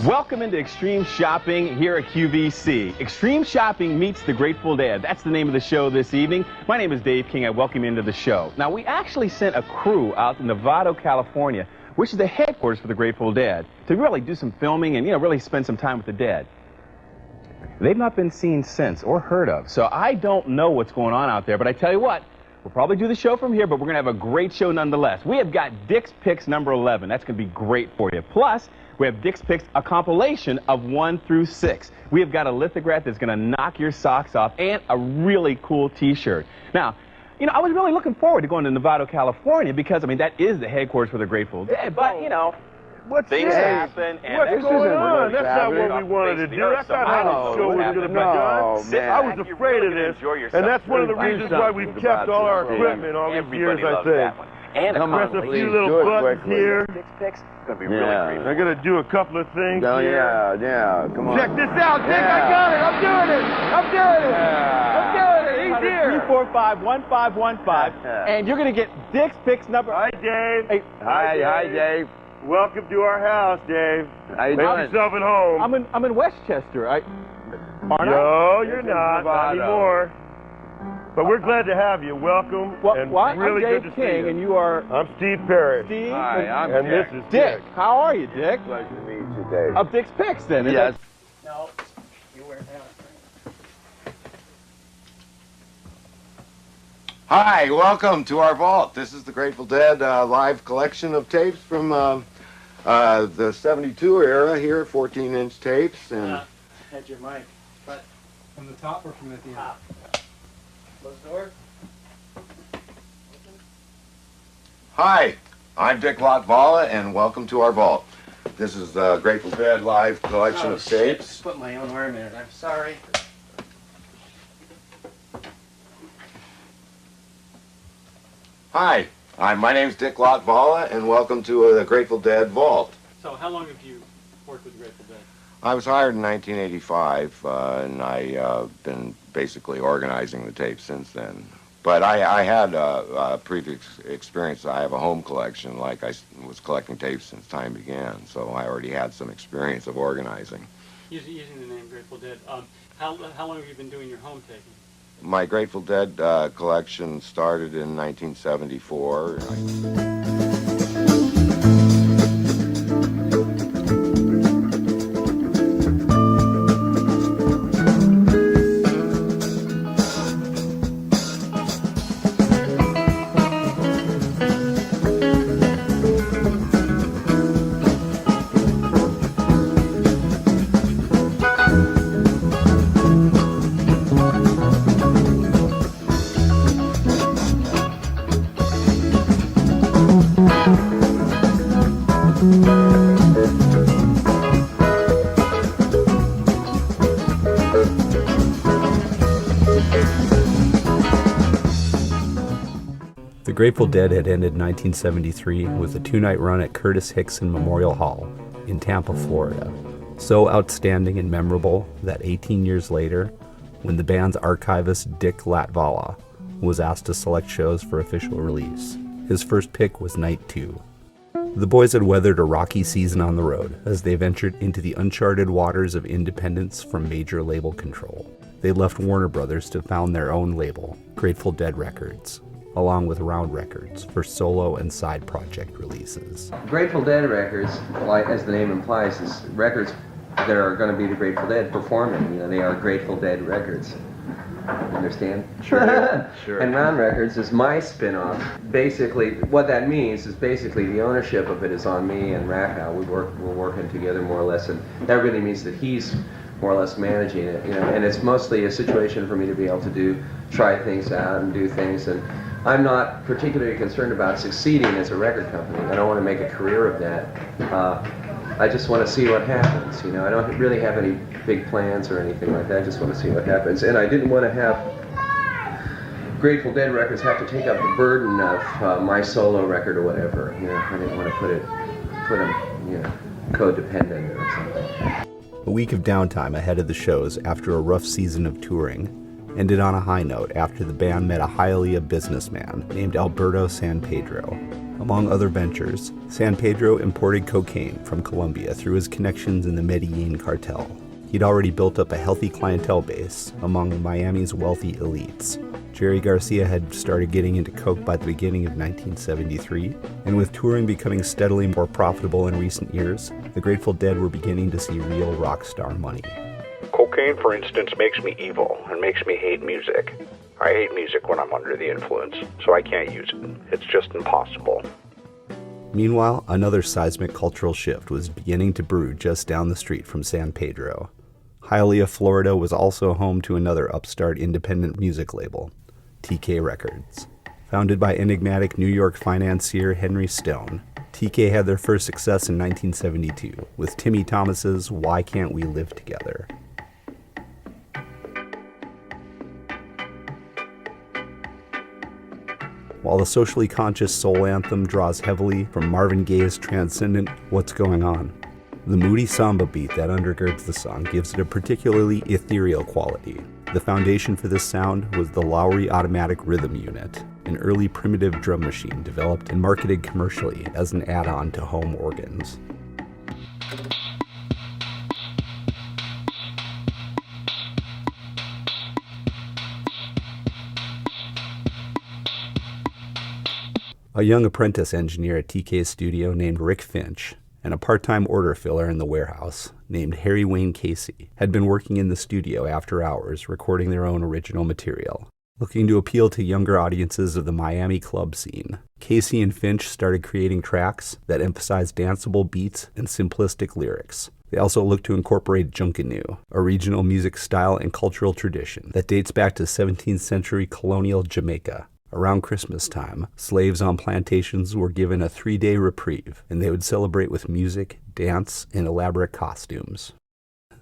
Welcome into Extreme Shopping here at QVC. Extreme Shopping meets the Grateful Dead. That's the name of the show this evening. My name is Dave King. I welcome you into the show. Now, we actually sent a crew out to Latvala, California, which is the headquarters for the Grateful Dead, to really do some filming and, really spend some time with the dead. They've not been seen since or heard of, so I don't know what's going on out there, but I tell you what, we'll probably do the show from here, but we're going to have a great show nonetheless. We have got Dick's Picks number 11. That's going to be great for you. Plus, we have Dick's Picks, a compilation of 1 through 6. We have got a lithograph that's going to knock your socks off and a really cool T-shirt. Now, I was really looking forward to going to Nevada, California because, that is the headquarters for the Grateful Dead. But, things happen. And what's going on? That's not what we wanted to do. That's not how the show was going to be done. I was afraid of this, and that's one of the reasons why we've kept all our equipment all these years, I think. And press a few little buttons here. Dick's Picks is going to be really great. I'm going to do a couple of things here. Yeah, come on. Check this out, Dick. I got it. I'm doing it. He's here. 345-1515. And you're going to get Dick's Picks number... Hi, Dave. Hey. Hi, Dave. Welcome to our house, Dave. How you Make doing? yourself at home. I'm in Westchester. No, you're not. Not anymore. But we're glad to have you. Welcome. And really I'm Dave good to King, see you. and you are... I'm Steve Parrish. Steve. Hi, I'm and Dick. this is Dick. How are you, Dick? Pleasure to meet you, Dave. Of Dick's Picks, then. Yes. No, you wear that. Hi, welcome to our vault. This is the Grateful Dead live collection of tapes from the 72 era here, 14-inch tapes. And Had your mic, but from the top or from the end? Top. Close the door. Hi, I'm Dick Latvala, and welcome to our vault. This is the Grateful Dead live collection of tapes. Just put my own arm in it. I'm sorry. Hi, my name's Dick Latvala, and welcome to the Grateful Dead vault. So how long have you worked with Grateful Dead? I was hired in 1985, and I've been basically organizing the tapes since then. But I had a previous experience. I have a home collection, like I was collecting tapes since time began, so I already had some experience of organizing. Using the name Grateful Dead. How long have you been doing your home taking? My Grateful Dead collection started in 1974. The Grateful Dead had ended 1973 with a 2-night run at Curtis Hickson Memorial Hall in Tampa, Florida. So outstanding and memorable that 18 years later, when the band's archivist Dick Latvala was asked to select shows for official release, his first pick was Night 2. The boys had weathered a rocky season on the road as they ventured into the uncharted waters of independence from major label control. They left Warner Brothers to found their own label, Grateful Dead Records, along with Round Records for solo and side project releases. Grateful Dead Records, like as the name implies, is records that are going to be the Grateful Dead performing. They are Grateful Dead Records. Understand? Sure. Sure. And Round Records is my spin-off. Basically, what that means is basically the ownership of it is on me and Rakow. We're working together more or less, and that really means that he's more or less managing it. And it's mostly a situation for me to be able to try things out and do things. And I'm not particularly concerned about succeeding as a record company. I don't want to make a career of that. I just want to see what happens. I don't really have any big plans or anything like that. I just want to see what happens. And I didn't want to have Grateful Dead Records have to take up the burden of my solo record or whatever. I didn't want to put them, codependent or something. A week of downtime ahead of the shows after a rough season of touring, ended on a high note after the band met a Hialeah businessman named Alberto San Pedro. Among other ventures, San Pedro imported cocaine from Colombia through his connections in the Medellin cartel. He'd already built up a healthy clientele base among Miami's wealthy elites. Jerry Garcia had started getting into coke by the beginning of 1973, and with touring becoming steadily more profitable in recent years, the Grateful Dead were beginning to see real rock star money. Cocaine, for instance, makes me evil and makes me hate music. I hate music when I'm under the influence, so I can't use it. It's just impossible. Meanwhile, another seismic cultural shift was beginning to brew just down the street from San Pedro. Hialeah, Florida was also home to another upstart independent music label, TK Records. Founded by enigmatic New York financier Henry Stone, TK had their first success in 1972 with Timmy Thomas's Why Can't We Live Together? While the socially conscious soul anthem draws heavily from Marvin Gaye's transcendent What's Going On, the moody samba beat that undergirds the song gives it a particularly ethereal quality. The foundation for this sound was the Lowry Automatic Rhythm Unit, an early primitive drum machine developed and marketed commercially as an add-on to home organs. A young apprentice engineer at TK's studio named Rick Finch and a part-time order filler in the warehouse named Harry Wayne Casey had been working in the studio after hours recording their own original material. Looking to appeal to younger audiences of the Miami club scene, Casey and Finch started creating tracks that emphasized danceable beats and simplistic lyrics. They also looked to incorporate junkanoo, a regional music style and cultural tradition that dates back to 17th century colonial Jamaica. Around Christmas time, slaves on plantations were given a 3-day reprieve, and they would celebrate with music, dance, and elaborate costumes.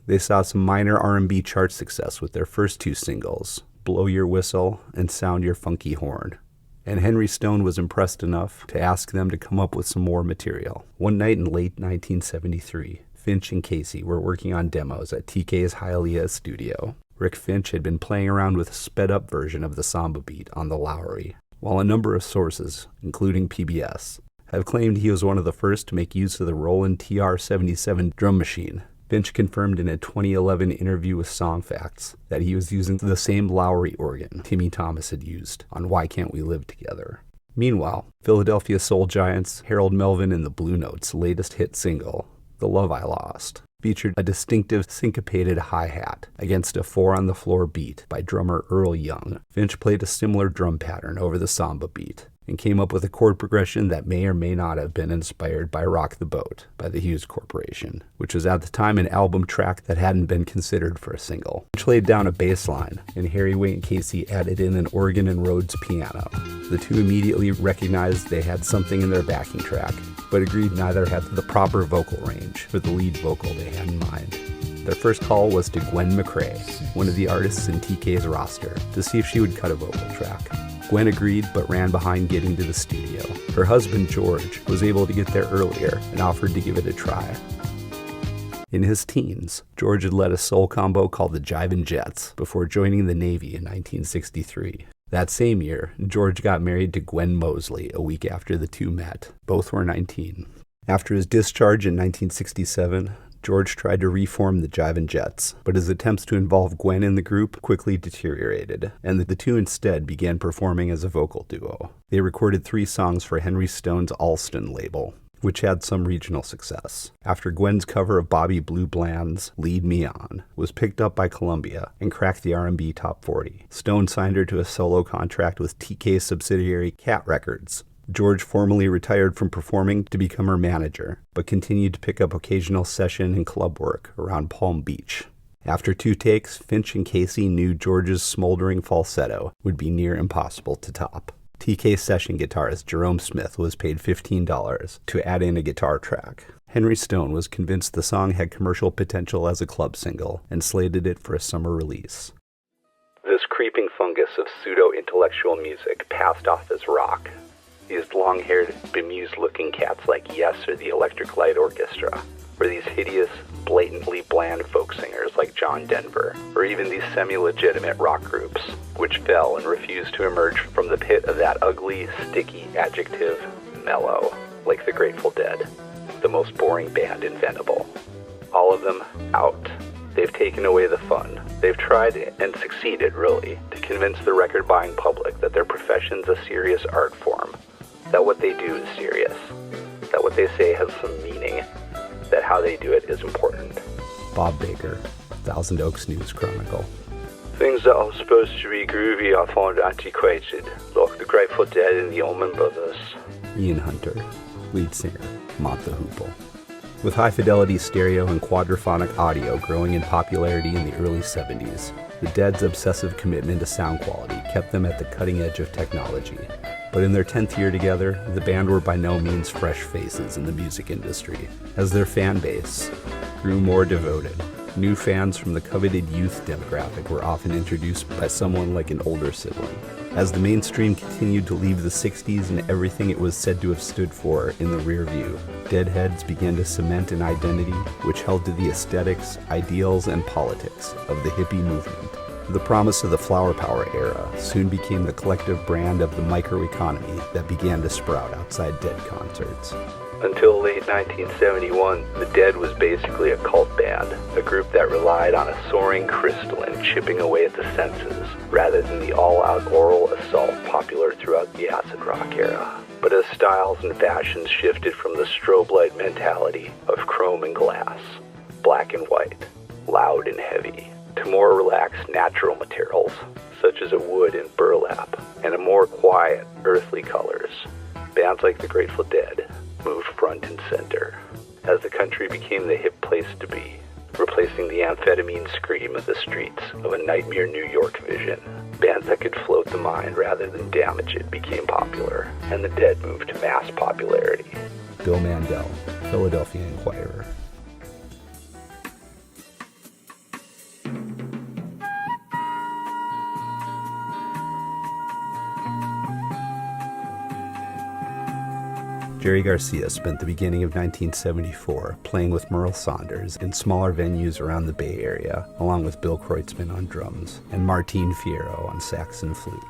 They saw some minor R&B chart success with their first 2 singles, Blow Your Whistle and Sound Your Funky Horn. And Henry Stone was impressed enough to ask them to come up with some more material. One night in late 1973, Finch and Casey were working on demos at TK's Hialeah studio. Rick Finch had been playing around with a sped-up version of the samba beat on the Lowry, while a number of sources, including PBS, have claimed he was one of the first to make use of the Roland TR-77 drum machine. Finch confirmed in a 2011 interview with Songfacts that he was using the same Lowry organ Timmy Thomas had used on Why Can't We Live Together. Meanwhile, Philadelphia soul giants Harold Melvin and the Blue Notes' latest hit single, The Love I Lost, featured a distinctive syncopated hi-hat against a 4-on-the-floor beat by drummer Earl Young. Finch played a similar drum pattern over the samba beat and came up with a chord progression that may or may not have been inspired by Rock the Boat by the Hughes Corporation, which was at the time an album track that hadn't been considered for a single. Finch laid down a bass line, and Harry Wayne Casey added in an organ and Rhodes piano. The two immediately recognized they had something in their backing track, but agreed neither had the proper vocal range for the lead vocal they had in mind. Their first call was to Gwen McCrae, one of the artists in TK's roster, to see if she would cut a vocal track. Gwen agreed, but ran behind getting to the studio. Her husband, George, was able to get there earlier and offered to give it a try. In his teens, George had led a soul combo called the Jivin' Jets before joining the Navy in 1963. That same year, George got married to Gwen Mosley a week after the two met. Both were 19. After his discharge in 1967, George tried to reform the Jivin' Jets, but his attempts to involve Gwen in the group quickly deteriorated, and the two instead began performing as a vocal duo. They recorded 3 songs for Henry Stone's Alston label, which had some regional success. After Gwen's cover of Bobby Blue Bland's Lead Me On was picked up by Columbia and cracked the R&B Top 40, Stone signed her to a solo contract with TK's subsidiary Cat Records. George formally retired from performing to become her manager, but continued to pick up occasional session and club work around Palm Beach. After 2 takes, Finch and Casey knew George's smoldering falsetto would be near impossible to top. TK session guitarist Jerome Smith was paid $15 to add in a guitar track. Henry Stone was convinced the song had commercial potential as a club single and slated it for a summer release. This creeping fungus of pseudo-intellectual music passed off as rock. These long-haired, bemused-looking cats like Yes or the Electric Light Orchestra or these hideous, blatantly bland folk singers like John Denver, or even these semi-legitimate rock groups, which fell and refused to emerge from the pit of that ugly, sticky adjective, mellow, like the Grateful Dead, the most boring band inventable. All of them out. They've taken away the fun. They've tried and succeeded, really, to convince the record-buying public that their profession's a serious art form, that what they do is serious, that what they say has some meaning, that how they do it is important. Bob Baker, Thousand Oaks News Chronicle. Things that are supposed to be groovy I find antiquated, like the Grateful Dead and the Allman Brothers. Ian Hunter, lead singer, Mott the Hoople. With high-fidelity stereo and quadraphonic audio growing in popularity in the early 70s, the Dead's obsessive commitment to sound quality kept them at the cutting edge of technology. But in their 10th year together, the band were by no means fresh faces in the music industry. As their fan base grew more devoted, new fans from the coveted youth demographic were often introduced by someone like an older sibling. As the mainstream continued to leave the 60s and everything it was said to have stood for in the rear view, Deadheads began to cement an identity which held to the aesthetics, ideals, and politics of the hippie movement. The promise of the flower power era soon became the collective brand of the microeconomy that began to sprout outside Dead concerts. Until late 1971, the Dead was basically a cult band, a group that relied on a soaring crystalline chipping away at the senses, rather than the all-out oral assault popular throughout the acid rock era. But as styles and fashions shifted from the strobe light mentality of chrome and glass, black and white, loud and heavy, to more relaxed natural materials, such as a wood and burlap, and a more quiet, earthly colors, bands like the Grateful Dead moved front and center, as the country became the hip place to be, replacing the amphetamine scream of the streets of a nightmare New York vision. Bands that could float the mind rather than damage it became popular, and the Dead moved to mass popularity. Bill Mandel, Philadelphia Inquirer. Jerry Garcia spent the beginning of 1974 playing with Merle Saunders in smaller venues around the Bay Area, along with Bill Kreutzmann on drums and Martin Fierro on sax and flute.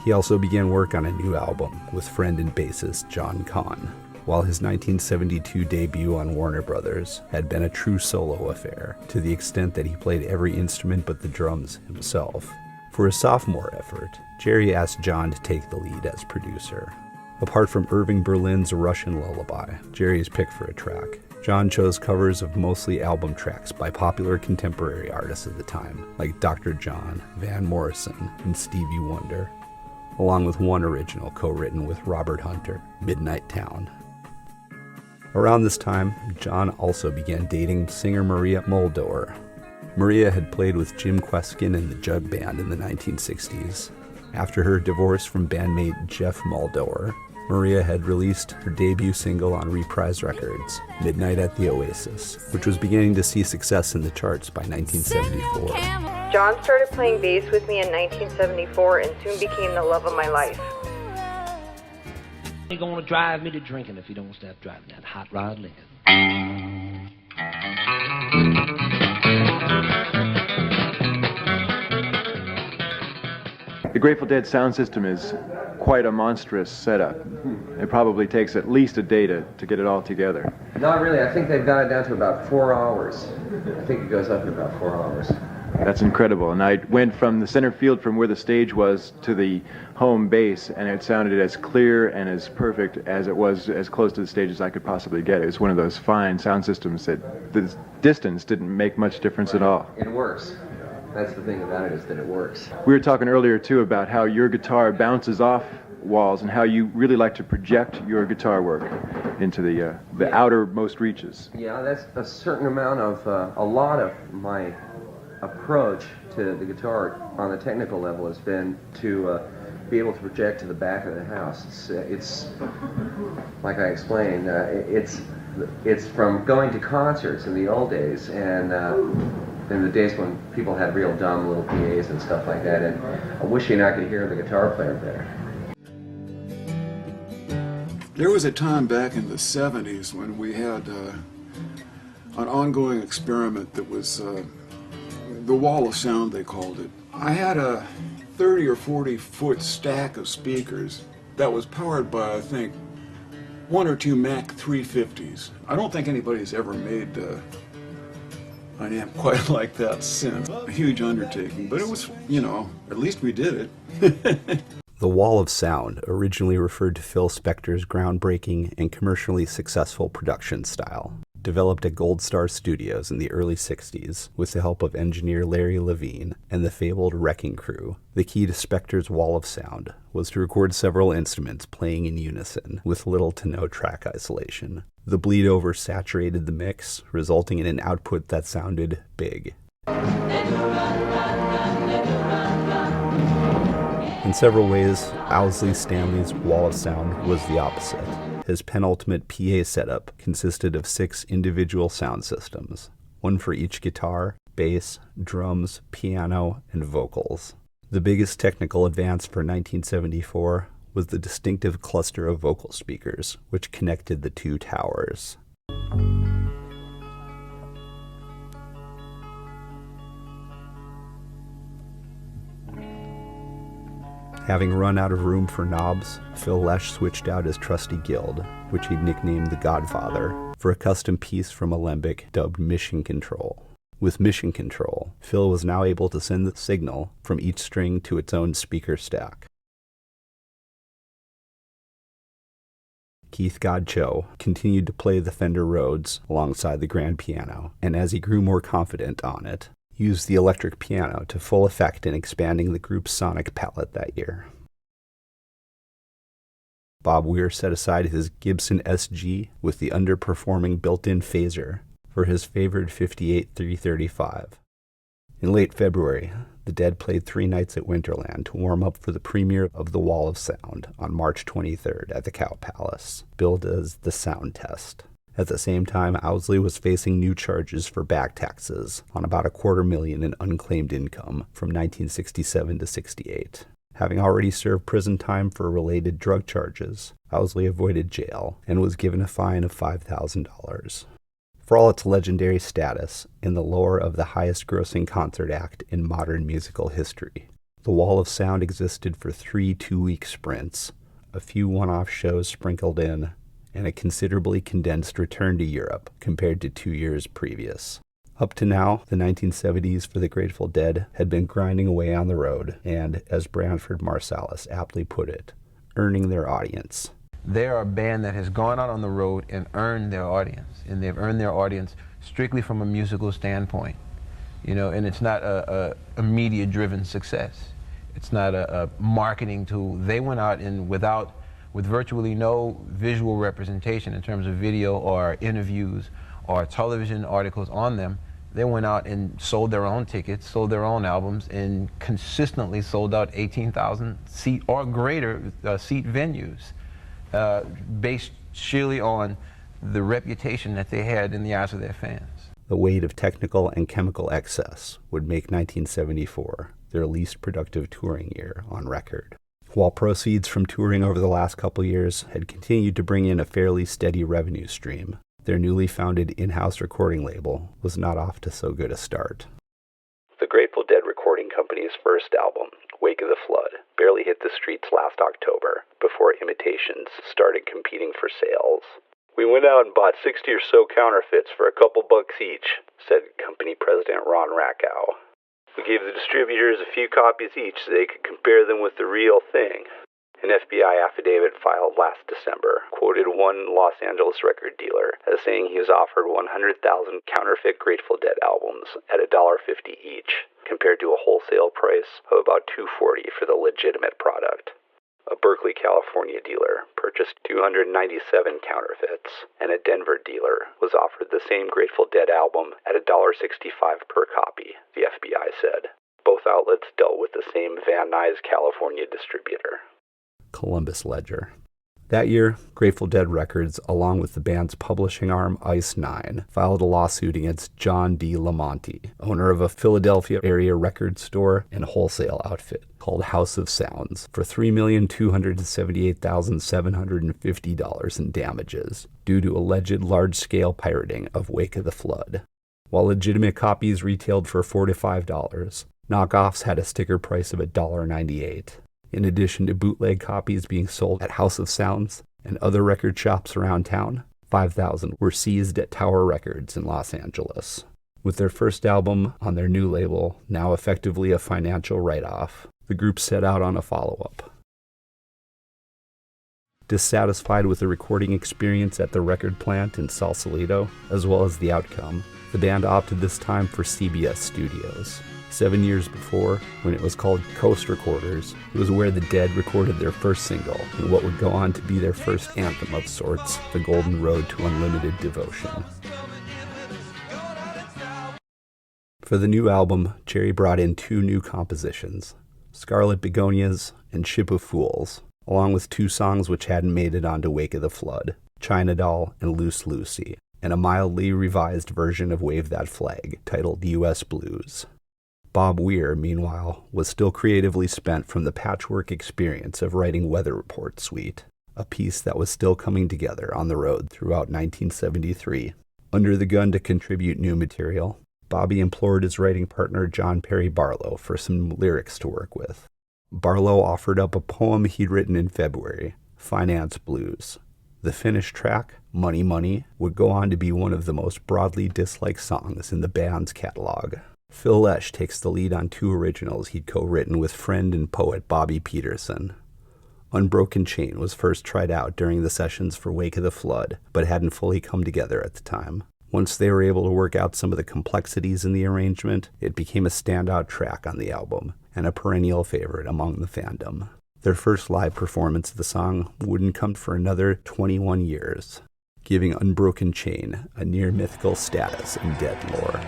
He also began work on a new album with friend and bassist John Kahn, while his 1972 debut on Warner Brothers had been a true solo affair, to the extent that he played every instrument but the drums himself. For his sophomore effort, Jerry asked John to take the lead as producer. Apart from Irving Berlin's Russian Lullaby, Jerry's pick for a track, John chose covers of mostly album tracks by popular contemporary artists of the time, like Dr. John, Van Morrison, and Stevie Wonder, along with one original co-written with Robert Hunter, Midnight Town. Around this time, John also began dating singer Maria Muldaur. Maria had played with Jim Kweskin and the Jug Band in the 1960s. After her divorce from bandmate Jeff Muldaur, Maria had released her debut single on Reprise Records, Midnight at the Oasis, which was beginning to see success in the charts by 1974. John started playing bass with me in 1974 and soon became the love of my life. You're gonna drive me to drinking if you don't stop driving that hot rod Lincoln. The Grateful Dead sound system is quite a monstrous setup. It probably takes at least a day to get it all together. Not really. I think they've got it down to about 4 hours. I think it goes up in about 4 hours. That's incredible. And I went from the center field from where the stage was to the home base, and it sounded as clear and as perfect as it was, as close to the stage as I could possibly get. It was one of those fine sound systems that the distance didn't make much difference at all. It works. That's the thing about it, is that it works. We were talking earlier, too, about how your guitar bounces off walls and how you really like to project your guitar work into the outermost reaches. Yeah, that's a certain amount of, a lot of my approach to the guitar on the technical level has been to be able to project to the back of the house. It's like I explained, it's from going to concerts in the old days, and in the days when people had real dumb little PAs and stuff like that, and wishing I could hear the guitar player better. There was a time back in the 70s when we had an ongoing experiment that was the wall of sound, they called it. I had a 30 or 40 foot stack of speakers that was powered by, I think, 1 or 2 Mac 350s. I don't think anybody's ever made an amp quite like that since. A huge undertaking, but it was, you know, at least we did it. The Wall of Sound originally referred to Phil Spector's groundbreaking and commercially successful production style. Developed at Gold Star Studios in the early 60s with the help of engineer Larry Levine and the fabled Wrecking Crew, the key to Spector's Wall of Sound was to record several instruments playing in unison with little to no track isolation. The bleed over saturated the mix, resulting in an output that sounded big. In several ways, Owsley Stanley's Wall of Sound was the opposite. His penultimate PA setup consisted of 6 individual sound systems, one for each guitar, bass, drums, piano, and vocals. The biggest technical advance for 1974 was the distinctive cluster of vocal speakers, which connected the 2 towers. Having run out of room for knobs, Phil Lesh switched out his trusty guild, which he'd nicknamed the Godfather, for a custom piece from Alembic dubbed Mission Control. With Mission Control, Phil was now able to send the signal from each string to its own speaker stack. Keith Godcho continued to play the Fender Rhodes alongside the grand piano, and as he grew more confident on it, used the electric piano to full effect in expanding the group's sonic palette that year. Bob Weir set aside his Gibson SG with the underperforming built-in phaser for his favored 58 335. In late February, the Dead played 3 nights at Winterland to warm up for the premiere of The Wall of Sound on March 23rd at the Cow Palace, billed as the Sound Test. At the same time, Owsley was facing new charges for back taxes on about $250,000 in unclaimed income from 1967 to 68. Having already served prison time for related drug charges, Owsley avoided jail and was given a fine of $5,000. For all its legendary status in the lore of the highest-grossing concert act in modern musical history, The Wall of Sound existed for 3 two-week sprints, a few one-off shows sprinkled in, and a considerably condensed return to Europe compared to 2 years previous. Up to now, the 1970s for the Grateful Dead had been grinding away on the road and, as Branford Marsalis aptly put it, earning their audience. They're a band that has gone out on the road and earned their audience, and they've earned their audience strictly from a musical standpoint. You know, and it's not a media-driven success. It's not a marketing tool. They went out and with virtually no visual representation in terms of video or interviews or television articles on them, they went out and sold their own tickets, sold their own albums, and consistently sold out 18,000 seat or greater seat venues, based sheerly on the reputation that they had in the eyes of their fans. The weight of technical and chemical excess would make 1974 their least productive touring year on record. While proceeds from touring over the last couple years had continued to bring in a fairly steady revenue stream, their newly founded in-house recording label was not off to so good a start. The Grateful Dead Recording Company's first album, Wake of the Flood, barely hit the streets last October before imitations started competing for sales. "We went out and bought 60 or so counterfeits for a couple bucks each," said company president Ron Rackow. "We gave the distributors a few copies each so they could compare them with the real thing." An FBI affidavit filed last December quoted one Los Angeles record dealer as saying he was offered 100,000 counterfeit Grateful Dead albums at $1.50 each, compared to a wholesale price of about $2.40 for the legitimate product. A Berkeley, California dealer purchased 297 counterfeits, and a Denver dealer was offered the same Grateful Dead album at $1.65 per copy, the FBI said. Both outlets dealt with the same Van Nuys, California distributor. Columbus Ledger. That year, Grateful Dead Records, along with the band's publishing arm, Ice Nine, filed a lawsuit against John D. Lamonti, owner of a Philadelphia area record store and wholesale outfit called House of Sounds, for $3,278,750 in damages due to alleged large-scale pirating of Wake of the Flood. While legitimate copies retailed for $4 to $5, knockoffs had a sticker price of $1.98. In addition to bootleg copies being sold at House of Sounds and other record shops around town, 5,000 were seized at Tower Records in Los Angeles. With their first album on their new label, now effectively a financial write-off, the group set out on a follow-up. Dissatisfied with the recording experience at the record plant in Sausalito, as well as the outcome, the band opted this time for CBS Studios. 7 years before, when it was called Coast Recorders, it was where the Dead recorded their first single, and what would go on to be their first anthem of sorts, The Golden Road to Unlimited Devotion. For the new album, Jerry brought in 2 new compositions, Scarlet Begonias and Ship of Fools, along with 2 songs which hadn't made it onto Wake of the Flood, China Doll and Loose Lucy, and a mildly revised version of Wave That Flag, titled U.S. Blues. Bob Weir, meanwhile, was still creatively spent from the patchwork experience of writing Weather Report Suite, a piece that was still coming together on the road throughout 1973. Under the gun to contribute new material, Bobby implored his writing partner John Perry Barlow for some lyrics to work with. Barlow offered up a poem he'd written in February, Finance Blues. The finished track, Money Money, would go on to be one of the most broadly disliked songs in the band's catalog. Phil Lesh takes the lead on 2 originals he'd co-written with friend and poet Bobby Peterson. Unbroken Chain was first tried out during the sessions for Wake of the Flood, but hadn't fully come together at the time. Once they were able to work out some of the complexities in the arrangement, it became a standout track on the album, and a perennial favorite among the fandom. Their first live performance of the song wouldn't come for another 21 years, giving Unbroken Chain a near-mythical status in Dead lore.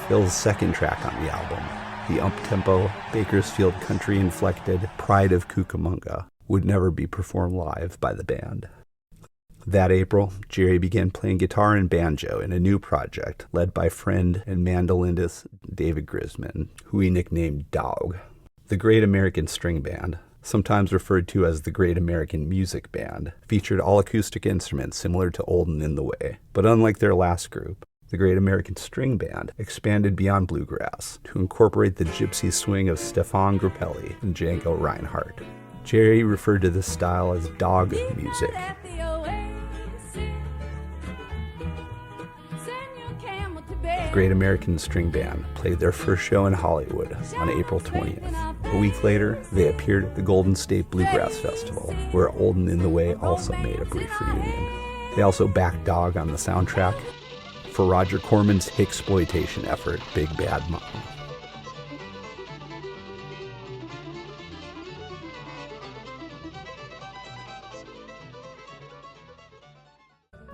Phil's second track on the album, the up-tempo, Bakersfield country-inflected Pride of Cucamonga, would never be performed live by the band. That April, Jerry began playing guitar and banjo in a new project led by friend and mandolinist David Grisman, who he nicknamed Dog. The Great American String Band, sometimes referred to as the Great American Music Band, featured all-acoustic instruments similar to Olden in the Way, but unlike their last group, the Great American String Band expanded beyond bluegrass to incorporate the gypsy swing of Stefan Grappelli and Django Reinhardt. Jerry referred to this style as dog music. The Great American String Band played their first show in Hollywood on April 20th. A week later, they appeared at the Golden State Bluegrass Festival, where Olden in the Way also made a brief reunion. They also backed Dog on the soundtrack for Roger Corman's Hicksploitation effort, Big Bad Mom.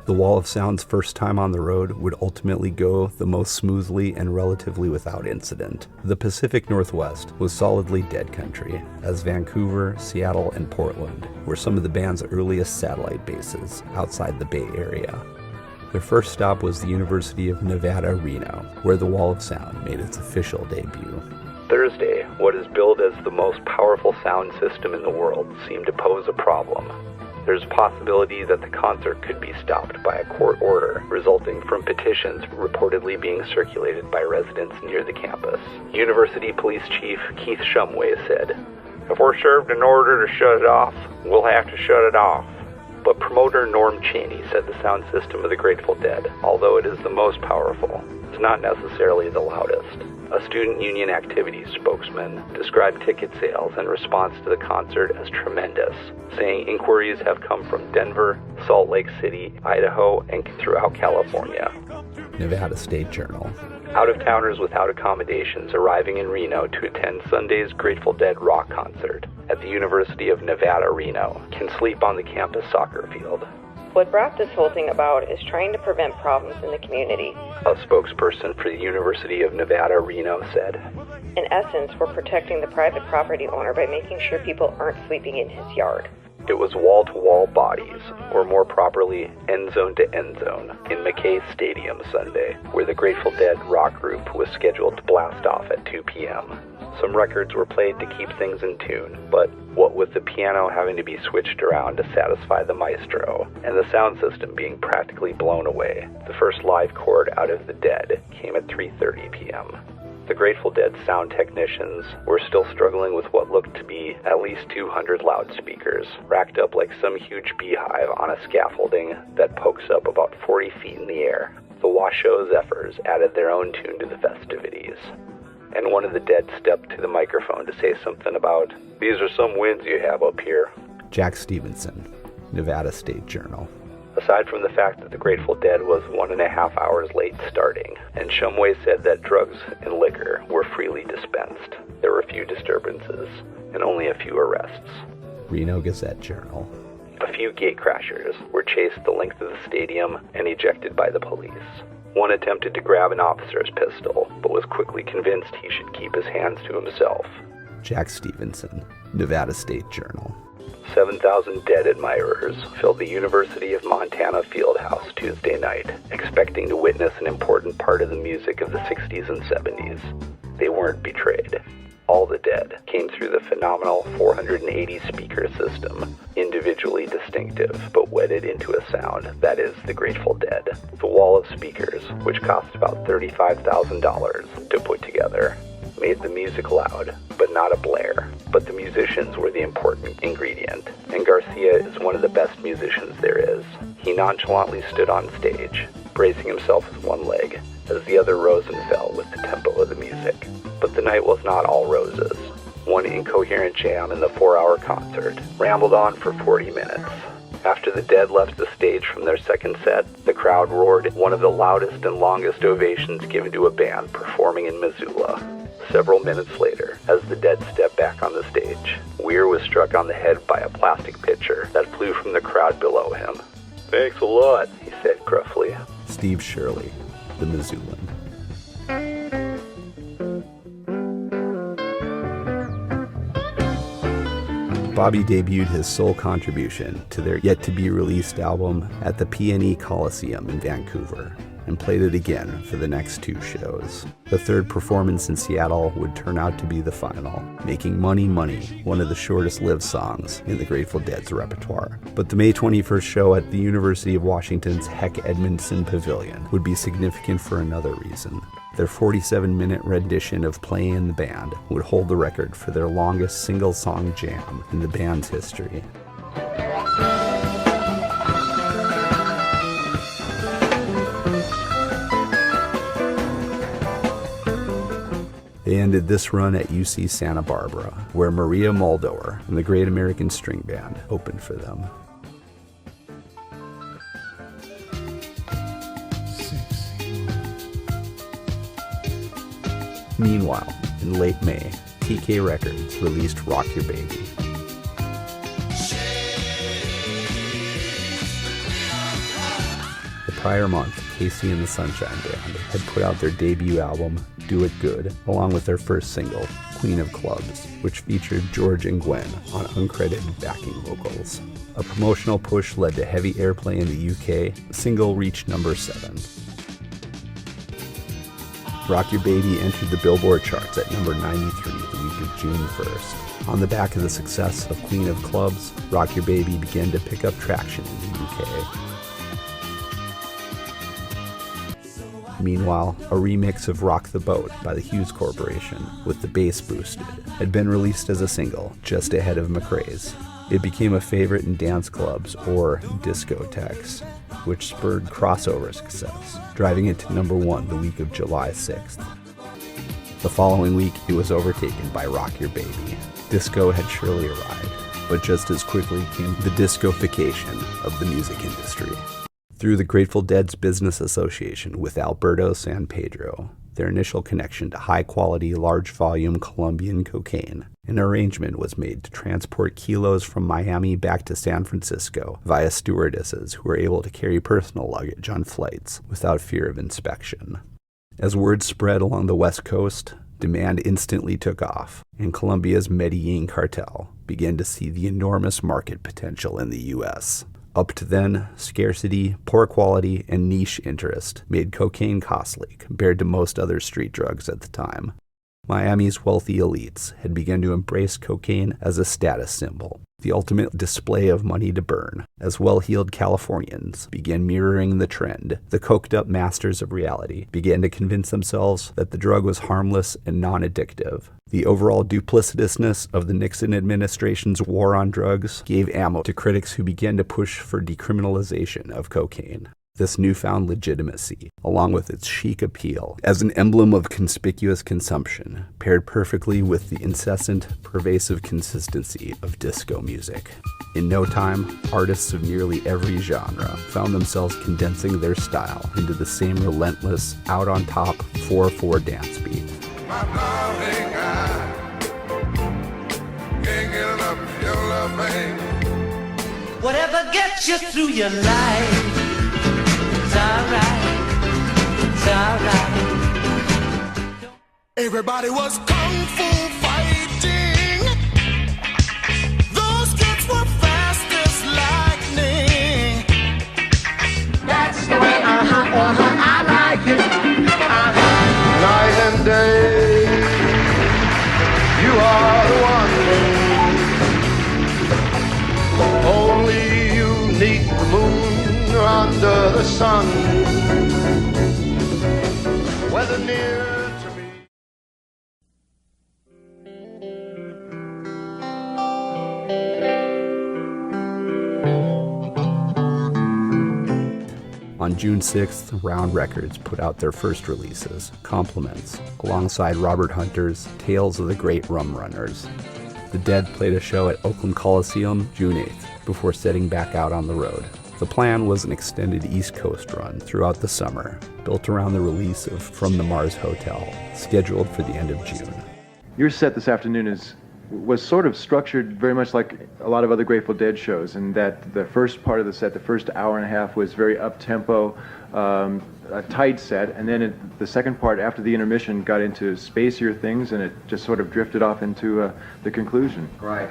The Wall of Sound's first time on the road would ultimately go the most smoothly and relatively without incident. The Pacific Northwest was solidly Dead country, as Vancouver, Seattle, and Portland were some of the band's earliest satellite bases outside the Bay Area. Their first stop was the University of Nevada, Reno, where the Wall of Sound made its official debut. Thursday, what is billed as the most powerful sound system in the world seemed to pose a problem. There's a possibility that the concert could be stopped by a court order, resulting from petitions reportedly being circulated by residents near the campus. University Police Chief Keith Shumway said, "If we're served an order to shut it off, we'll have to shut it off. but promoter Norm Chaney said the sound system of the Grateful Dead, although it is the most powerful, is not necessarily the loudest. A student union activities spokesman described ticket sales in response to the concert as tremendous, saying inquiries have come from Denver, Salt Lake City, Idaho, and throughout California. Nevada State Journal. Out-of-towners without accommodations arriving in Reno to attend Sunday's Grateful Dead rock concert at the University of Nevada, Reno, can sleep on the campus soccer field. What brought this whole thing about is trying to prevent problems in the community. A spokesperson for the University of Nevada, Reno said, In essence, we're protecting the private property owner by making sure people aren't sleeping in his yard. It was wall-to-wall bodies, or more properly, end-zone to end-zone, in McKay Stadium Sunday, where the Grateful Dead rock group was scheduled to blast off at 2 p.m. Some records were played to keep things in tune, but what with the piano having to be switched around to satisfy the maestro, and the sound system being practically blown away, the first live chord out of the Dead came at 3:30 p.m. The Grateful Dead sound technicians were still struggling with what looked to be at least 200 loudspeakers, racked up like some huge beehive on a scaffolding that pokes up about 40 feet in the air. The Washoe Zephyrs added their own tune to the festivities, and one of the Dead stepped to the microphone to say something about, "These are some winds you have up here." Jack Stevenson, Nevada State Journal. Aside from the fact that the Grateful Dead was 1.5 hours late starting, and Shumway said that drugs and liquor were freely dispensed, there were few disturbances and only a few arrests. Reno Gazette Journal. A few gatecrashers were chased the length of the stadium and ejected by the police. One attempted to grab an officer's pistol, but was quickly convinced he should keep his hands to himself. Jack Stevenson, Nevada State Journal. 7,000 Dead admirers filled the University of Montana Fieldhouse Tuesday night, expecting to witness an important part of the music of the 60s and 70s. They weren't betrayed. All the Dead came through the phenomenal 480 speaker system, individually distinctive, but wedded into a sound that is the Grateful Dead. The wall of speakers, which cost about $35,000 to put together, made the music loud, but not a blare. But the musicians were the important ingredient, and Garcia is one of the best musicians there is. He nonchalantly stood on stage, bracing himself with one leg, as the other rose and fell with the tempo of the music. But the night was not all roses. One incoherent jam in the 4-hour concert rambled on for 40 minutes. After the Dead left the stage from their second set, the crowd roared one of the loudest and longest ovations given to a band performing in Missoula. Several minutes later, as the Dead stepped back on the stage, Weir was struck on the head by a plastic pitcher that flew from the crowd below him. "Thanks a lot," he said gruffly. Steve Shirley, The Missoulian. Bobby debuted his sole contribution to their yet-to-be-released album at the PNE Coliseum in Vancouver, and played it again for the next 2 shows. The third performance in Seattle would turn out to be the final, making Money Money one of the shortest-lived songs in the Grateful Dead's repertoire. But the May 21st show at the University of Washington's Heck Edmondson Pavilion would be significant for another reason. Their 47-minute rendition of Playing in the Band would hold the record for their longest single-song jam in the band's history. They ended this run at UC Santa Barbara, where Maria Muldaur and the Great American String Band opened for them. Meanwhile, in late May, TK Records released Rock Your Baby. The prior month, Casey and the Sunshine Band had put out their debut album, Do It Good, along with their first single, Queen of Clubs, which featured George and Gwen on uncredited backing vocals. A promotional push led to heavy airplay in the UK. The single reached number 7. Rock Your Baby entered the Billboard charts at number 93 the week of June 1st. On the back of the success of Queen of Clubs, Rock Your Baby began to pick up traction in the UK. Meanwhile, a remix of Rock the Boat by the Hughes Corporation, with the bass boosted, had been released as a single just ahead of McRae's. It became a favorite in dance clubs or discotheques, which spurred crossover success, driving it to number 1 the week of July 6th. The following week, it was overtaken by Rock Your Baby. Disco had surely arrived, but just as quickly came the discofication of the music industry. Through the Grateful Dead's business association with Alberto San Pedro, their initial connection to high-quality, large-volume Colombian cocaine, an arrangement was made to transport kilos from Miami back to San Francisco via stewardesses who were able to carry personal luggage on flights without fear of inspection. As word spread along the West Coast, demand instantly took off, and Colombia's Medellin cartel began to see the enormous market potential in the U.S. Up to then, scarcity, poor quality, and niche interest made cocaine costly compared to most other street drugs at the time. Miami's wealthy elites had begun to embrace cocaine as a status symbol, the ultimate display of money to burn. As well-heeled Californians began mirroring the trend, the coked-up masters of reality began to convince themselves that the drug was harmless and non-addictive. The overall duplicitousness of the Nixon administration's war on drugs gave ammo to critics who began to push for decriminalization of cocaine. This newfound legitimacy, along with its chic appeal as an emblem of conspicuous consumption, paired perfectly with the incessant, pervasive consistency of disco music. In no time, artists of nearly every genre found themselves condensing their style into the same relentless, out-on-top 4/4 dance beat. My darling, I can't get enough of your love, babe. Whatever gets you through your life. It's alright. Everybody was kung fu fighting. Those kids were fast as lightning. That's the way, I like it. Night and day, you are the one. Only you need the moon under the sun, whether near to me. On June 6th, Round Records put out their first releases, Compliments, alongside Robert Hunter's Tales of the Great Rum Runners. The Dead played a show at Oakland Coliseum June 8th, before setting back out on the road. The plan was an extended East Coast run throughout the summer, built around the release of From the Mars Hotel, scheduled for the end of June. Your set this afternoon was sort of structured very much like a lot of other Grateful Dead shows, in that the first part of the set, the first hour and a half, was very up-tempo, a tight set, and then the second part, after the intermission, got into spacier things, and it just sort of drifted off into the conclusion. Right.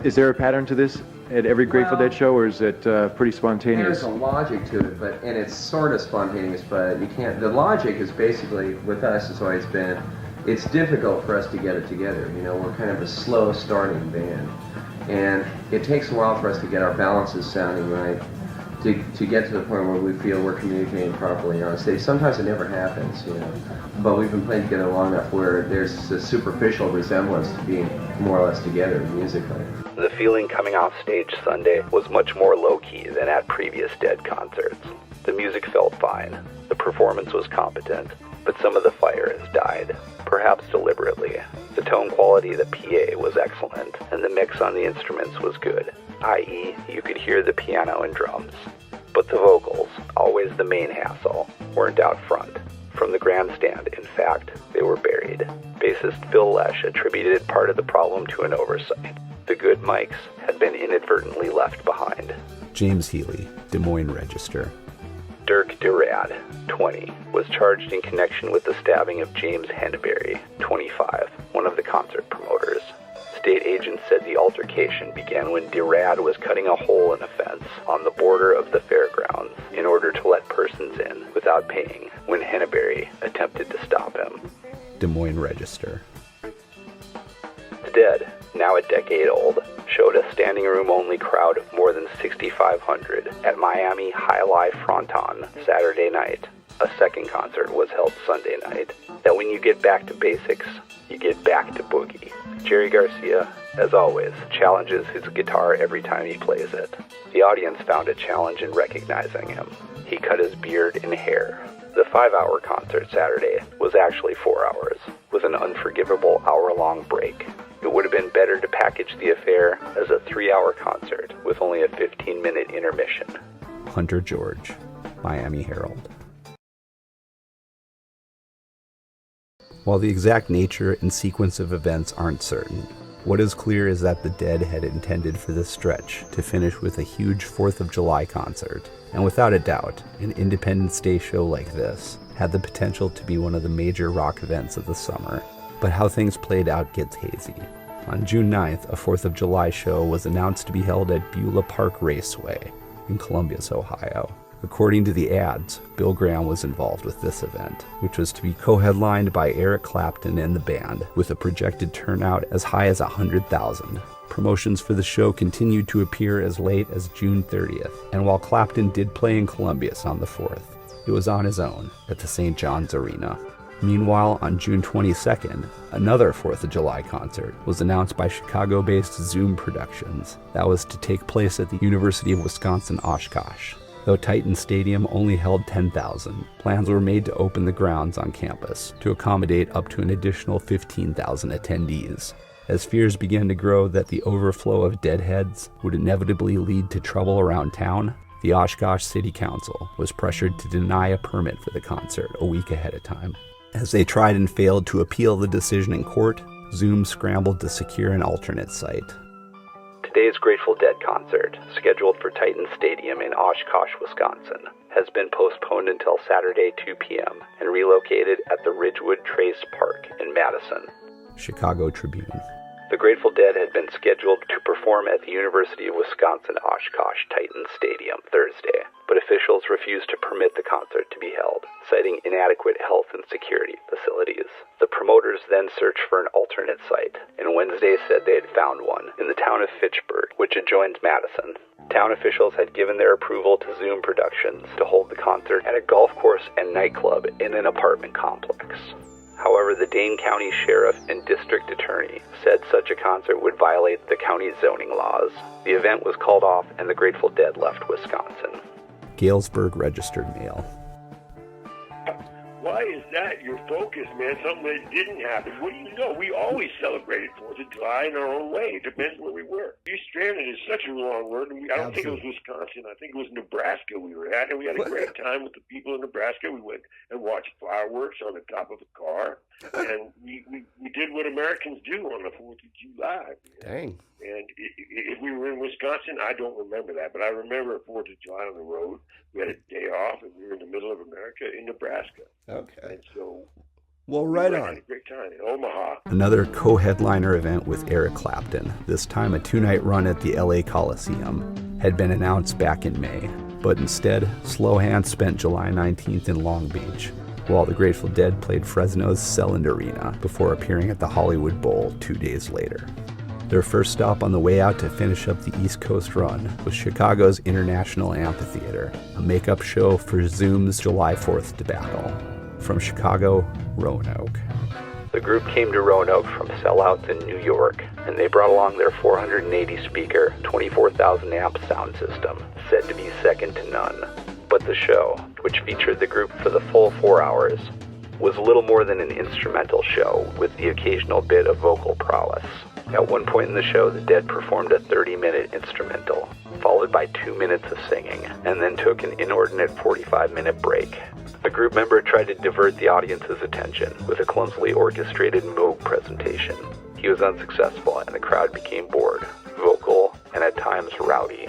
Is there a pattern to this at every Grateful Dead show, or is it pretty spontaneous? There's a logic to it, and it's sort of spontaneous, but you can't. The logic is basically, with us, has always been, it's difficult for us to get it together. You know, we're kind of a slow starting band, and it takes a while for us to get our balances sounding right, to get to the point where we feel we're communicating properly on stage. Sometimes it never happens, you know, but we've been playing together long enough where there's a superficial resemblance to being more or less together musically. The feeling coming off stage Sunday was much more low-key than at previous Dead concerts. The music felt fine, the performance was competent, but some of the fire has died, perhaps deliberately. The tone quality of the PA was excellent, and the mix on the instruments was good, i.e., you could hear the piano and drums. But the vocals, always the main hassle, weren't out front. From the grandstand, in fact, they were buried. Bassist Phil Lesh attributed part of the problem to an oversight. The good mics had been inadvertently left behind. James Healy, Des Moines Register. Dirk DeRad, 20, was charged in connection with the stabbing of James Henneberry, 25, one of the concert promoters. State agents said the altercation began when DeRad was cutting a hole in a fence on the border of the fairgrounds in order to let persons in without paying when Henneberry attempted to stop him. Des Moines Register. The Dead, now a decade old, showed a standing room only crowd of more than 6,500 at Miami High Life Fronton Saturday night. A second concert was held Sunday night. That when you get back to basics, you get back to boogie. Jerry Garcia, as always, challenges his guitar every time he plays it. The audience found a challenge in recognizing him. He cut his beard and hair. The 5-hour concert Saturday was actually 4 hours, with an unforgivable hour-long break. It would have been better to package the affair as a 3-hour concert with only a 15-minute intermission. Hunter George, Miami Herald. While the exact nature and sequence of events aren't certain, what is clear is that the Dead had intended for this stretch to finish with a huge 4th of July concert, and without a doubt, an Independence Day show like this had the potential to be one of the major rock events of the summer. But how things played out gets hazy. On June 9th, a 4th of July show was announced to be held at Beulah Park Raceway in Columbus, Ohio. According to the ads, Bill Graham was involved with this event, which was to be co-headlined by Eric Clapton and the band, with a projected turnout as high as 100,000. Promotions for the show continued to appear as late as June 30th, and while Clapton did play in Columbus on the 4th, it was on his own at the St. John's Arena. Meanwhile, on June 22nd, another 4th of July concert was announced by Chicago-based Zoom Productions that was to take place at the University of Wisconsin-Oshkosh. Though Titan Stadium only held 10,000, plans were made to open the grounds on campus to accommodate up to an additional 15,000 attendees. As fears began to grow that the overflow of deadheads would inevitably lead to trouble around town, the Oshkosh City Council was pressured to deny a permit for the concert a week ahead of time. As they tried and failed to appeal the decision in court, Zoom scrambled to secure an alternate site. Today's Grateful Dead concert, scheduled for Titan Stadium in Oshkosh, Wisconsin, has been postponed until Saturday 2 p.m. and relocated at the Ridgewood Trace Park in Madison. Chicago Tribune. The Grateful Dead had been scheduled to perform at the University of Wisconsin-Oshkosh Titan Stadium Thursday, but officials refused to permit the concert to be held, citing inadequate health and security facilities. The promoters then searched for an alternate site, and Wednesday said they had found one in the town of Fitchburg, which adjoins Madison. Town officials had given their approval to Zoom Productions to hold the concert at a golf course and nightclub in an apartment complex. However, the Dane County Sheriff and District Attorney said such a concert would violate the county's zoning laws. The event was called off and the Grateful Dead left Wisconsin. Galesburg Registered Mail. Why is that your focus, man? Something that didn't happen. What do you know? We always celebrated 4th of July in our own way. It depends where we were. East Stranded is such a long word. I don't think it was Wisconsin. I think it was Nebraska we were at, and we had a great time with the people in Nebraska. We went and watched fireworks on the top of a car, and we did what Americans do on the 4th of July. Dang. And if we were in Wisconsin, I don't remember that, but I remember a 4th of July on the road. We had a day off, and we were in the middle of America in Nebraska. Okay. And so, well, right on. We had a great time in Omaha. Another co-headliner event with Eric Clapton, this time a 2-night run at the LA Coliseum, had been announced back in May. But instead, Slow Hand spent July 19th in Long Beach, while the Grateful Dead played Fresno's Selland Arena before appearing at the Hollywood Bowl 2 days later. Their first stop on the way out to finish up the East Coast run was Chicago's International Amphitheater, a makeup show for Zoom's July 4th debacle. From Chicago, Roanoke. The group came to Roanoke from sellouts in New York, and they brought along their 480-speaker, 24,000-amp sound system, said to be second to none. But the show, which featured the group for the full 4 hours, was little more than an instrumental show with the occasional bit of vocal prowess. At one point in the show, the Dead performed a 30-minute instrumental, followed by 2 minutes of singing, and then took an inordinate 45-minute break. A group member tried to divert the audience's attention with a clumsily orchestrated Moog presentation. He was unsuccessful, and the crowd became bored, vocal, and at times rowdy.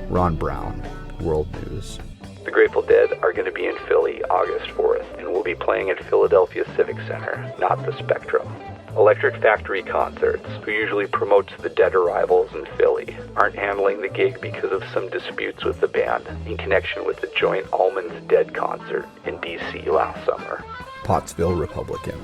Ron Brown, World News. The Grateful Dead are going to be in Philly August 4th, and will be playing at Philadelphia Civic Center, not the Spectrum. Electric Factory Concerts, who usually promotes the Dead arrivals in Philly, aren't handling the gig because of some disputes with the band in connection with the joint Almonds Dead concert in D.C. last summer. Pottsville Republican.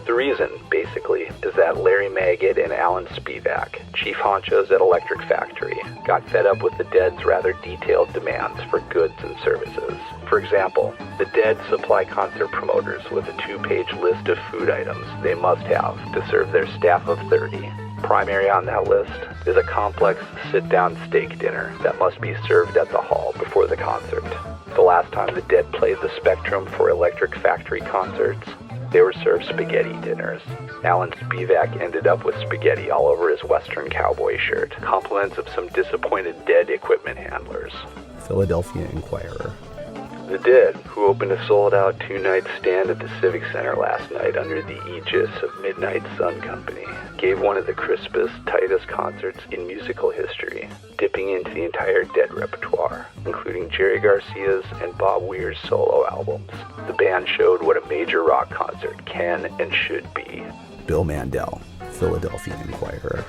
The reason, basically, is that Larry Maggot and Alan Spivak, chief honchos at Electric Factory, got fed up with the Dead's rather detailed demands for goods and services. For example, the Dead supply concert promoters with a 2-page list of food items they must have to serve their staff of 30, Primary on that list is a complex sit-down steak dinner that must be served at the hall before the concert. The last time the Dead played the Spectrum for Electric Factory concerts, they were served spaghetti dinners. Alan Spivak ended up with spaghetti all over his Western cowboy shirt, compliments of some disappointed Dead equipment handlers. Philadelphia Inquirer. The Dead, who opened a sold-out two-night stand at the Civic Center last night under the aegis of Midnight Sun Company, gave one of the crispest, tightest concerts in musical history, dipping into the entire Dead repertoire, including Jerry Garcia's and Bob Weir's solo albums. The band showed what a major rock concert can and should be. Bill Mandel, Philadelphia Inquirer.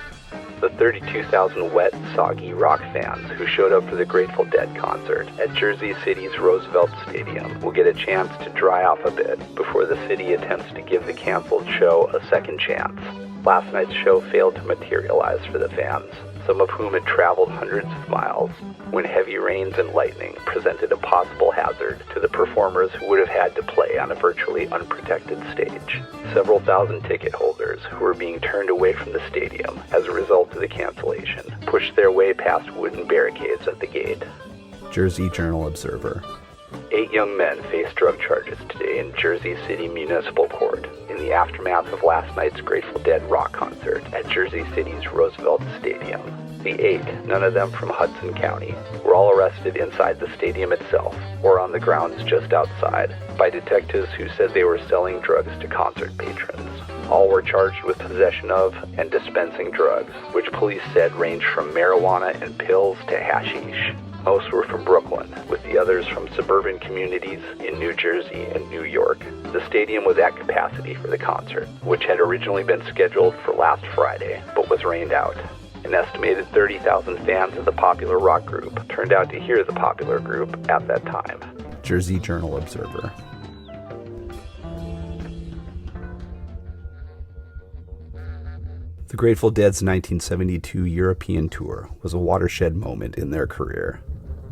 The 32,000 wet, soggy rock fans who showed up for the Grateful Dead concert at Jersey City's Roosevelt Stadium will get a chance to dry off a bit before the city attempts to give the canceled show a second chance. Last night's show failed to materialize for the fans, some of whom had traveled hundreds of miles, when heavy rains and lightning presented a possible hazard to the performers who would have had to play on a virtually unprotected stage. Several thousand ticket holders who were being turned away from the stadium as a result of the cancellation pushed their way past wooden barricades at the gate. Jersey Journal Observer. 8 young men faced drug charges today in Jersey City Municipal Court in the aftermath of last night's Grateful Dead rock concert at Jersey City's Roosevelt Stadium. The 8, none of them from Hudson County, were all arrested inside the stadium itself or on the grounds just outside by detectives who said they were selling drugs to concert patrons. All were charged with possession of and dispensing drugs, which police said ranged from marijuana and pills to hashish. Most were from Brooklyn, with the others from suburban communities in New Jersey and New York. The stadium was at capacity for the concert, which had originally been scheduled for last Friday, but was rained out. An estimated 30,000 fans of the popular rock group turned out to hear the popular group at that time. Jersey Journal Observer. The Grateful Dead's 1972 European tour was a watershed moment in their career.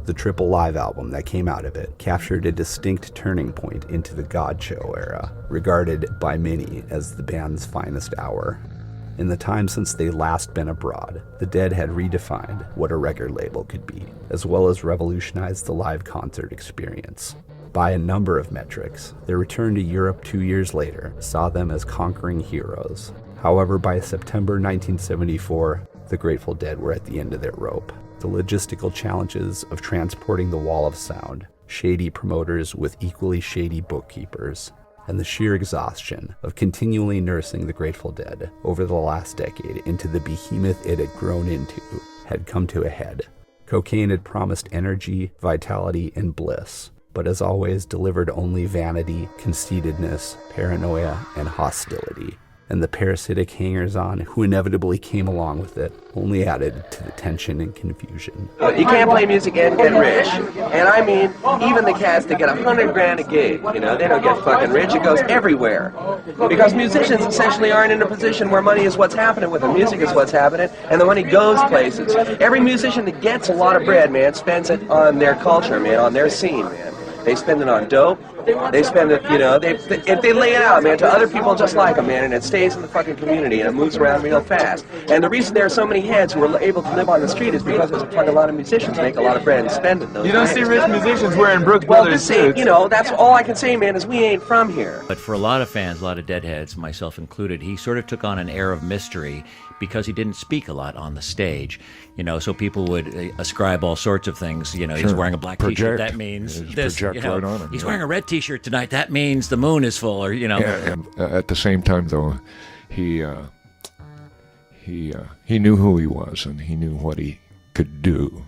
The triple live album that came out of it captured a distinct turning point into the God Show era, regarded by many as the band's finest hour. In the time since they last been abroad, the Dead had redefined what a record label could be, as well as revolutionized the live concert experience. By a number of metrics, their return to Europe 2 years later saw them as conquering heroes. However, by September 1974, the Grateful Dead were at the end of their rope. The logistical challenges of transporting the wall of sound, shady promoters with equally shady bookkeepers, and the sheer exhaustion of continually nursing the Grateful Dead over the last decade into the behemoth it had grown into had come to a head. Cocaine had promised energy, vitality, and bliss, but as always delivered only vanity, conceitedness, paranoia, and hostility. And the parasitic hangers-on who inevitably came along with it only added to the tension and confusion. You can't play music and get rich. And I mean, even the cats that get $100,000 a gig, they don't get fucking rich. It goes everywhere. Because musicians essentially aren't in a position where money is what's happening with them. Music is what's happening, and the money goes places. Every musician that gets a lot of bread, man, spends it on their culture, man, on their scene, man. They spend it on dope. They spend it, if they lay it out, man, to other people just like them, man, and it stays in the fucking community, and it moves around real fast. And the reason there are so many heads who are able to live on the street is because there's a fucking lot of musicians make a lot of bread and spend it. You don't see rich musicians wearing Brooks Brothers suits. That's all I can say, man, is we ain't from here. But for a lot of fans, a lot of Deadheads, myself included, he sort of took on an air of mystery because he didn't speak a lot on the stage, so people would ascribe all sorts of things. He's wearing a black T-shirt, that means this. Right on him, he's wearing a red T-shirt tonight, that means the moon is full, or Yeah, and at the same time, though, he knew who he was, and he knew what he could do.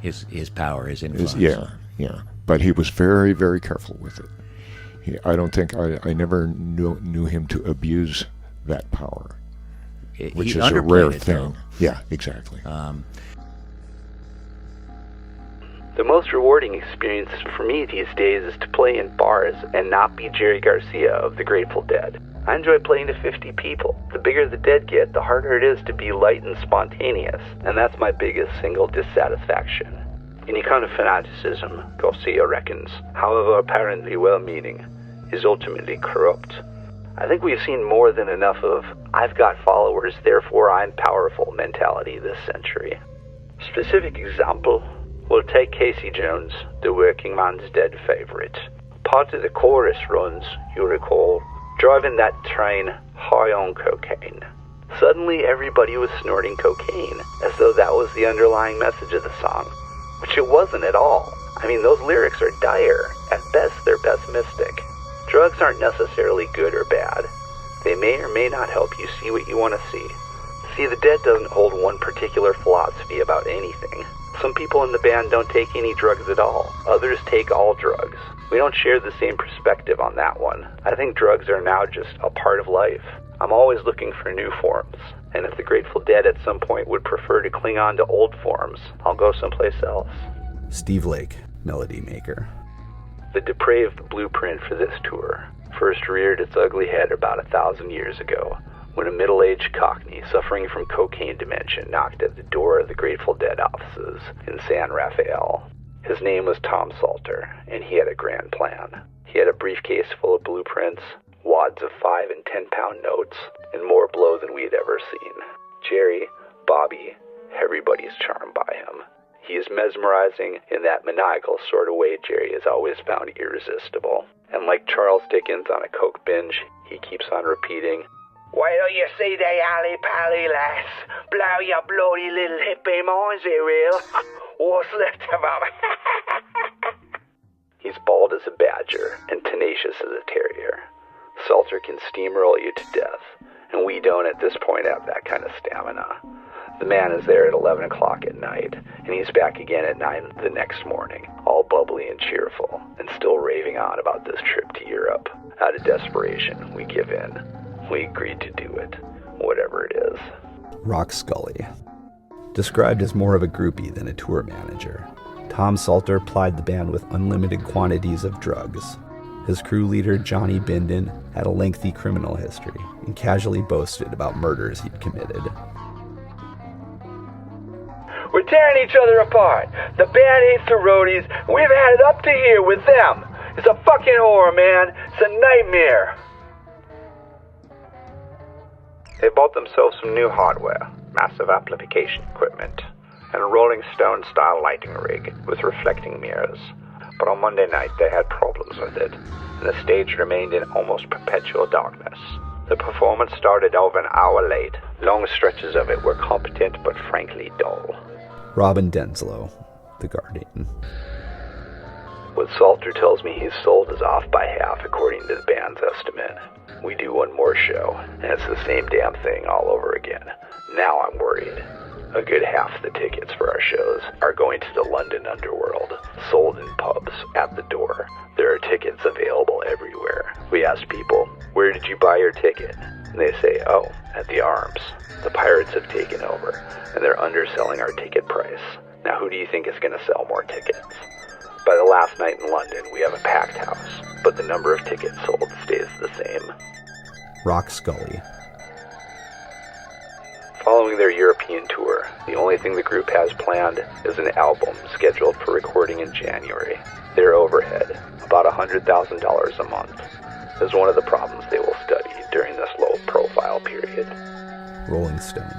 His power, his influence. Yeah. But he was very, very careful with it. I never knew him to abuse that power. Which is a rare thing. Though. Yeah, exactly. The most rewarding experience for me these days is to play in bars and not be Jerry Garcia of the Grateful Dead. I enjoy playing to 50 people. The bigger the Dead get, the harder it is to be light and spontaneous, and that's my biggest single dissatisfaction. Any kind of fanaticism, Garcia reckons, however apparently well-meaning, is ultimately corrupt. I think we've seen more than enough of I've got followers, therefore I'm powerful mentality this century. Specific example, we'll take Casey Jones, the working man's dead favorite. Part of the chorus runs, you recall, driving that train high on cocaine. Suddenly everybody was snorting cocaine, as though that was the underlying message of the song, which it wasn't at all. I mean, those lyrics are dire. At best, they're pessimistic. Drugs aren't necessarily good or bad. They may or may not help you see what you want to see. See, the Dead doesn't hold one particular philosophy about anything. Some people in the band don't take any drugs at all. Others take all drugs. We don't share the same perspective on that one. I think drugs are now just a part of life. I'm always looking for new forms, and if the Grateful Dead at some point would prefer to cling on to old forms, I'll go someplace else. Steve Lake, melody maker. The depraved blueprint for this tour first reared its ugly head about 1,000 years ago, when a middle-aged Cockney suffering from cocaine dementia knocked at the door of the Grateful Dead offices in San Rafael. His name was Tom Salter, and he had a grand plan. He had a briefcase full of blueprints, wads of 5- and 10-pound notes, and more blow than we had ever seen. Jerry, Bobby, everybody's charmed by him. He is mesmerizing in that maniacal sort of way Jerry has always found irresistible. And like Charles Dickens on a coke binge, he keeps on repeating, "Wait till you see the alley-pally lass, blow your bloody little hippie minds, they will. What's left of them?" He's bald as a badger and tenacious as a terrier. Salter can steamroll you to death, and we don't at this point have that kind of stamina. The man is there at 11 o'clock at night, and he's back again at 9 the next morning, all bubbly and cheerful, and still raving on about this trip to Europe. Out of desperation, we give in. We agreed to do it, whatever it is. Rock Scully. Described as more of a groupie than a tour manager, Tom Salter plied the band with unlimited quantities of drugs. His crew leader, Johnny Bindon, had a lengthy criminal history and casually boasted about murders he'd committed. We're tearing each other apart. The band hates the roadies, and we've had it up to here with them. It's a fucking horror, man. It's a nightmare. They bought themselves some new hardware, massive amplification equipment, and a Rolling Stone style lighting rig with reflecting mirrors. But on Monday night they had problems with it, and the stage remained in almost perpetual darkness. The performance started over an hour late. Long stretches of it were competent but frankly dull. Robin Denslow, The Guardian. What Salter tells me he's sold is off by half according to the band's estimate. We do one more show, and it's the same damn thing all over again. Now I'm worried. A good half the tickets for our shows are going to the London underworld, sold in pubs, at the door. There are tickets available everywhere. We ask people, where did you buy your ticket? And they say, oh, at the Arms. The pirates have taken over, and they're underselling our ticket price. Now who do you think is going to sell more tickets? By the last night in London, we have a packed house, but the number of tickets sold stays the same. Rock Scully. Following their European tour, the only thing the group has planned is an album scheduled for recording in January. Their overhead, about $100,000 a month, is one of the problems they will study during this low-profile period. Rolling Stone.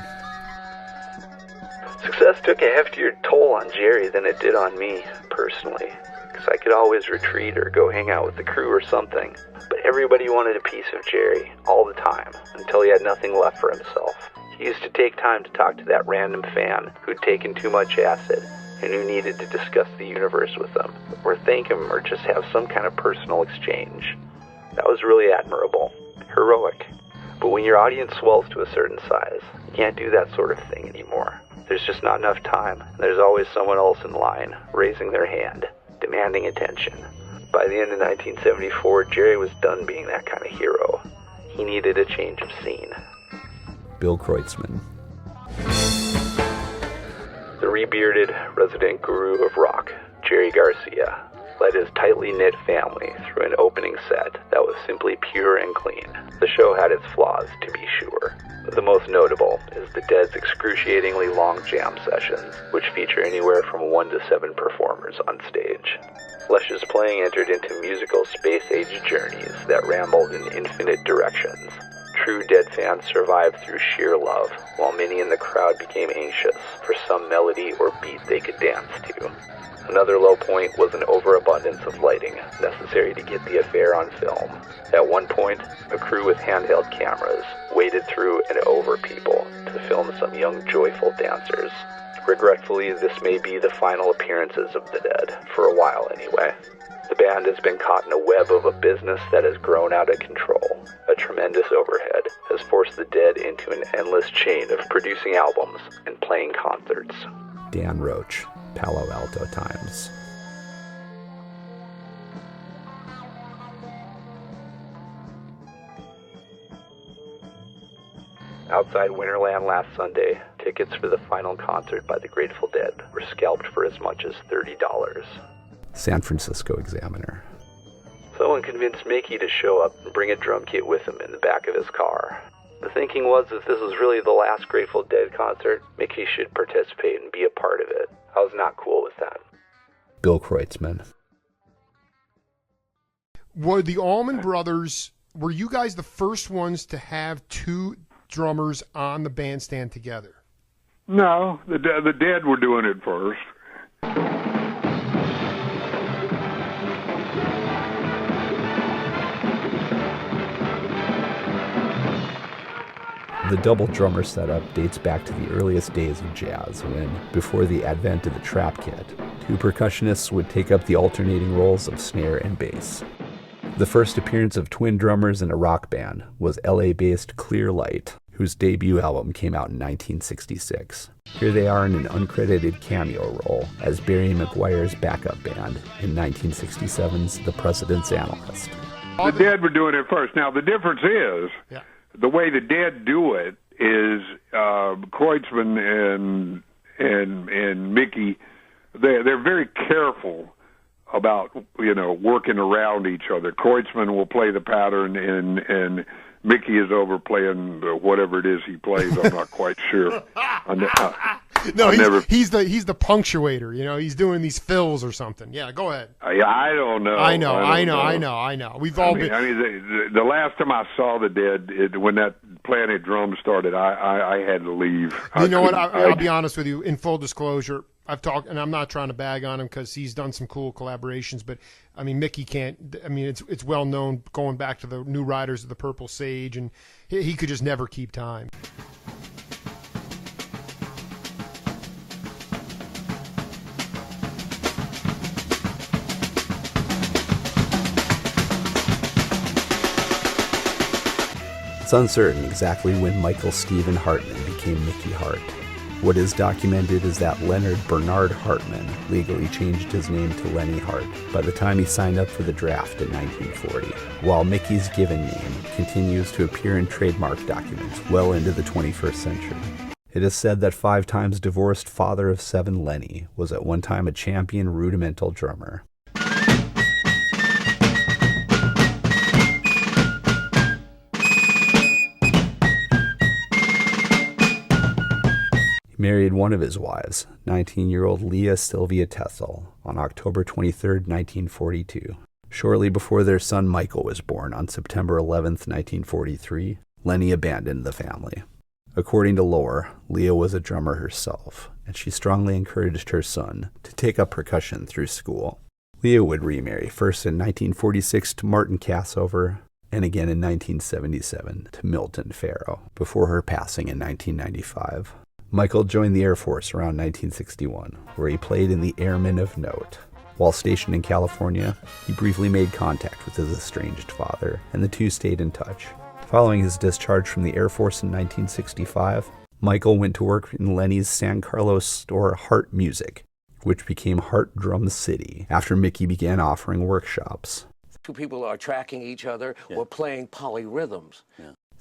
Success took a heftier toll on Jerry than it did on me, personally, because I could always retreat or go hang out with the crew or something. But everybody wanted a piece of Jerry, all the time, until he had nothing left for himself. He used to take time to talk to that random fan who'd taken too much acid and who needed to discuss the universe with them, or thank him, or just have some kind of personal exchange. That was really admirable, heroic. But when your audience swells to a certain size, you can't do that sort of thing anymore. There's just not enough time, and there's always someone else in line, raising their hand, demanding attention. By the end of 1974, Jerry was done being that kind of hero. He needed a change of scene. Bill Kreutzmann. The rebearded resident guru of rock, Jerry Garcia, led his tightly knit family through an opening set that was simply pure and clean. The show had its flaws, to be sure. The most notable is the Dead's excruciatingly long jam sessions, which feature anywhere from 1 to 7 performers on stage. Lesh's playing entered into musical space-age journeys that rambled in infinite directions. True Dead fans survived through sheer love, while many in the crowd became anxious for some melody or beat they could dance to. Another low point was an overabundance of lighting necessary to get the affair on film. At one point, a crew with handheld cameras waded through and over people to film some young, joyful dancers. Regretfully, this may be the final appearances of the Dead, for a while anyway. The band has been caught in a web of a business that has grown out of control. A tremendous overhead has forced the Dead into an endless chain of producing albums and playing concerts. Dan Roach, Palo Alto Times. Outside Winterland last Sunday, tickets for the final concert by the Grateful Dead were scalped for as much as $30. San Francisco Examiner. Someone convinced Mickey to show up and bring a drum kit with him in the back of his car. The thinking was if this was really the last Grateful Dead concert, Mickey should participate and be a part of it. I was not cool with that. Bill Kreutzmann. Were the Allman Brothers, were you guys the first ones to have two drummers on the bandstand together? No, the Dead were doing it first. The double drummer setup dates back to the earliest days of jazz when, before the advent of the trap kit, two percussionists would take up the alternating roles of snare and bass. The first appearance of twin drummers in a rock band was LA-based Clear Light, whose debut album came out in 1966. Here they are in an uncredited cameo role as Barry McGuire's backup band in 1967's The President's Analyst. The Dead were doing it first. Now, the difference is, the way the Dead do it is Kreutzmann and Mickey, they're very careful about, working around each other. Kreutzmann will play the pattern and Mickey is over playing whatever it is he plays. I'm not quite sure. He's the punctuator. He's doing these fills or something. Yeah, go ahead. I don't know. I know. We've all been. The last time I saw the Dead, when that Planet Drum started, I had to leave. You know what? I'll be honest with you. In full disclosure, I've talked, and I'm not trying to bag on him because he's done some cool collaborations, but Mickey can't. It's well known going back to the New Riders of the Purple Sage, and he could just never keep time. It's uncertain exactly when Michael Stephen Hartman became Mickey Hart. What is documented is that Leonard Bernard Hartman legally changed his name to Lenny Hart by the time he signed up for the draft in 1940, while Mickey's given name continues to appear in trademark documents well into the 21st century. It is said that 5 times divorced father of 7 Lenny was at one time a champion rudimental drummer. He married one of his wives, 19-year-old Leah Sylvia Tessel, on October 23, 1942. Shortly before their son Michael was born on September 11, 1943, Lenny abandoned the family. According to lore, Leah was a drummer herself, and she strongly encouraged her son to take up percussion through school. Leah would remarry, first in 1946 to Martin Cassover, and again in 1977 to Milton Farrow, before her passing in 1995. Michael joined the Air Force around 1961, where he played in the Airmen of Note. While stationed in California, he briefly made contact with his estranged father, and the two stayed in touch. Following his discharge from the Air Force in 1965, Michael went to work in Lenny's San Carlos store Hart Music, which became Hart Drum City after Mickey began offering workshops. Two people are tracking each other or playing polyrhythms.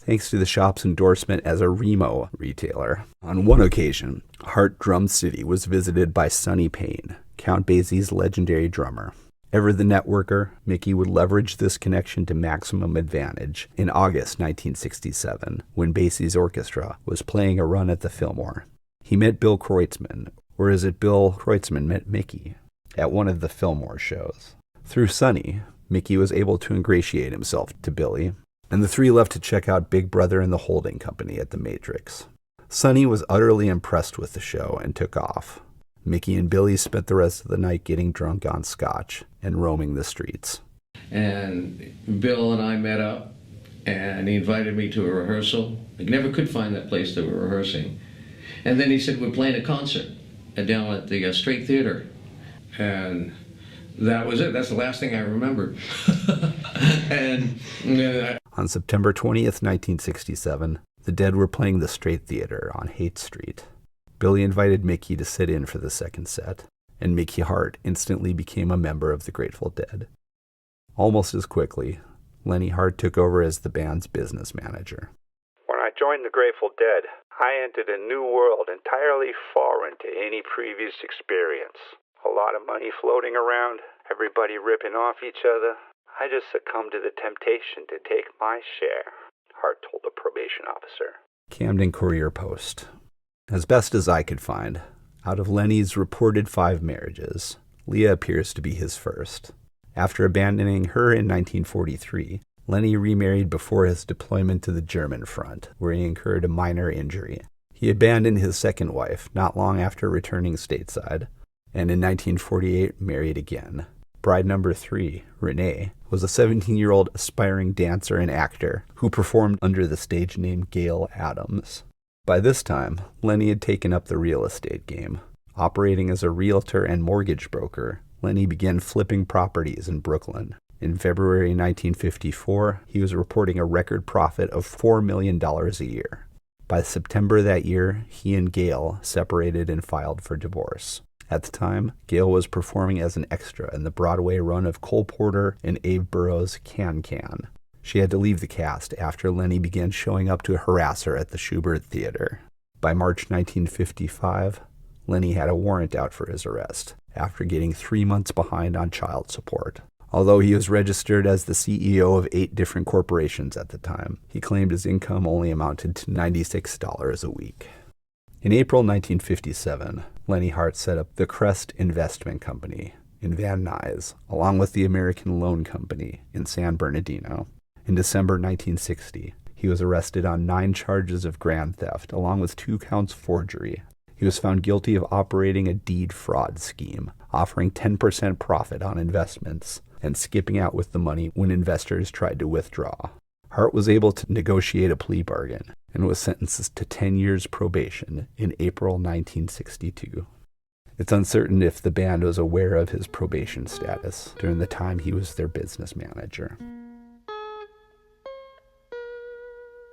Thanks to the shop's endorsement as a Remo retailer. On one occasion, Hart Drum City was visited by Sonny Payne, Count Basie's legendary drummer. Ever the networker, Mickey would leverage this connection to maximum advantage in August 1967, when Basie's orchestra was playing a run at the Fillmore. He met Bill Kreutzmann, or is it Bill Kreutzmann met Mickey? at one of the Fillmore shows. Through Sonny, Mickey was able to ingratiate himself to Billy, and the three left to check out Big Brother and the Holding Company at the Matrix. Sonny was utterly impressed with the show and took off. Mickey and Billy spent the rest of the night getting drunk on scotch and roaming the streets. And Bill and I met up, and he invited me to a rehearsal. I never could find that place they were rehearsing. And then he said, we're playing a concert down at the Straight Theater. And that was it. That's the last thing I remembered. On September 20th, 1967, the Dead were playing the Straight Theater on Haight Street. Billy invited Mickey to sit in for the second set, and Mickey Hart instantly became a member of the Grateful Dead. Almost as quickly, Lenny Hart took over as the band's business manager. When I joined the Grateful Dead, I entered a new world entirely foreign to any previous experience. A lot of money floating around, everybody ripping off each other. I just succumbed to the temptation to take my share, Hart told the probation officer. Camden Courier-Post. As best as I could find, out of Lenny's reported 5 marriages, Leah appears to be his first. After abandoning her in 1943, Lenny remarried before his deployment to the German front, where he incurred a minor injury. He abandoned his second wife not long after returning stateside, and in 1948 married again. Bride number 3, Renee, was a 17-year-old aspiring dancer and actor who performed under the stage name Gail Adams. By this time, Lenny had taken up the real estate game. Operating as a realtor and mortgage broker, Lenny began flipping properties in Brooklyn. In February 1954, he was reporting a record profit of $4 million a year. By September that year, he and Gail separated and filed for divorce. At the time, Gail was performing as an extra in the Broadway run of Cole Porter and Abe Burrows' Can-Can. She had to leave the cast after Lenny began showing up to harass her at the Shubert Theater. By March 1955, Lenny had a warrant out for his arrest, after getting 3 months behind on child support. Although he was registered as the CEO of 8 different corporations at the time, he claimed his income only amounted to $96 a week. In April 1957, Lenny Hart set up the Crest Investment Company in Van Nuys, along with the American Loan Company in San Bernardino. In December 1960, he was arrested on 9 charges of grand theft, along with 2 counts forgery. He was found guilty of operating a deed fraud scheme, offering 10% profit on investments, and skipping out with the money when investors tried to withdraw. Hart was able to negotiate a plea bargain and was sentenced to 10 years probation in April 1962. It's uncertain if the band was aware of his probation status during the time he was their business manager.